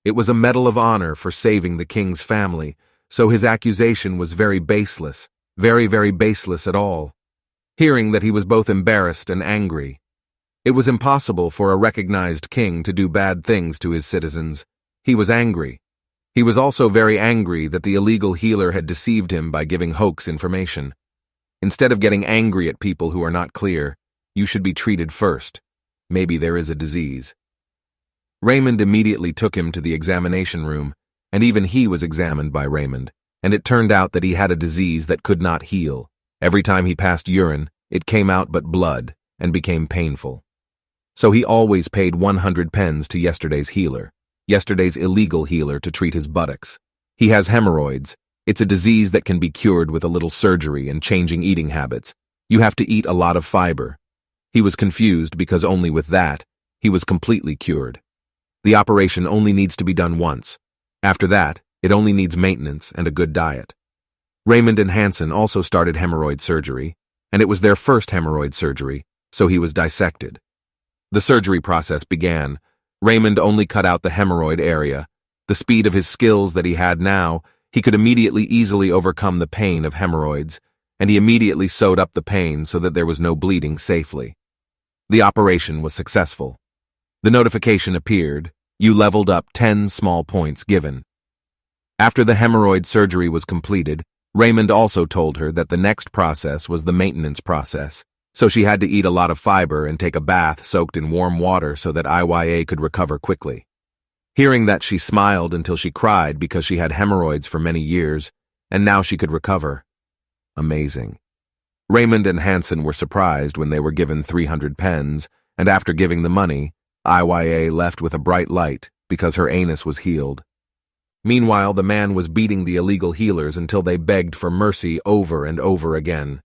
It was a medal of honor for saving the king's family, so his accusation was very baseless, very, very baseless at all. Hearing that he was both embarrassed and angry. It was impossible for a recognized king to do bad things to his citizens. He was angry. He was also very angry that the illegal healer had deceived him by giving hoax information. Instead of getting angry at people who are not clear, you should be treated first. Maybe there is a disease. Raymond immediately took him to the examination room, and even he was examined by Raymond, and it turned out that he had a disease that could not heal. Every time he passed urine, it came out but blood, and became painful. So he always paid 100 pence to yesterday's healer, yesterday's illegal healer, to treat his buttocks. He has hemorrhoids. It's a disease that can be cured with a little surgery and changing eating habits. You have to eat a lot of fiber. He was confused because only with that, he was completely cured. The operation only needs to be done once. After that, it only needs maintenance and a good diet. Raymond and Hansen also started hemorrhoid surgery, and it was their first hemorrhoid surgery, so he was dissected. The surgery process began. Raymond only cut out the hemorrhoid area. The speed of his skills that he had now, he could immediately easily overcome the pain of hemorrhoids, and he immediately sewed up the pain so that there was no bleeding safely. The operation was successful. The notification appeared. You leveled up 10 small points given. After the hemorrhoid surgery was completed, Raymond also told her that the next process was the maintenance process, so she had to eat a lot of fiber and take a bath soaked in warm water so that IYA could recover quickly. Hearing that, she smiled until she cried because she had hemorrhoids for many years, and now she could recover. Amazing. Raymond and Hansen were surprised when they were given 300 pence, and after giving the money, IYA left with a bright light because her anus was healed. Meanwhile, the man was beating the illegal healers until they begged for mercy over and over again.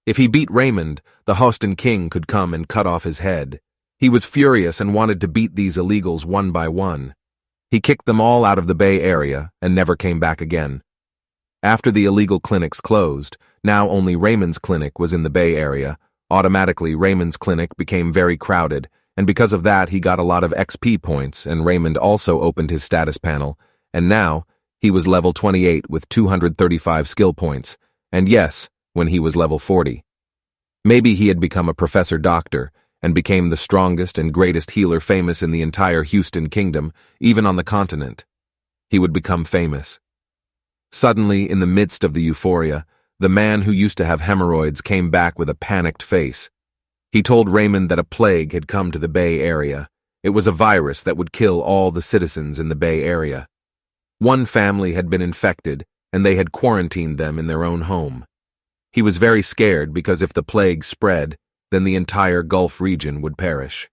If he beat Raymond, the Hostin king could come and cut off his head. He was furious and wanted to beat these illegals one by one. He kicked them all out of the Bay Area and never came back again. After the illegal clinics closed, now only Raymond's clinic was in the Bay Area. Automatically, Raymond's clinic became very crowded, and because of that, he got a lot of XP points, and Raymond also opened his status panel, and now he was level 28 with 235 skill points, and yes, when he was level 40. Maybe he had become a professor doctor and became the strongest and greatest healer famous in the entire Houston Kingdom, even on the continent. He would become famous. Suddenly, in the midst of the euphoria, the man who used to have hemorrhoids came back with a panicked face. He told Raymond that a plague had come to the Bay Area. It was a virus that would kill all the citizens in the Bay Area. One family had been infected, and they had quarantined them in their own home. He was very scared because if the plague spread, then the entire Gulf region would perish.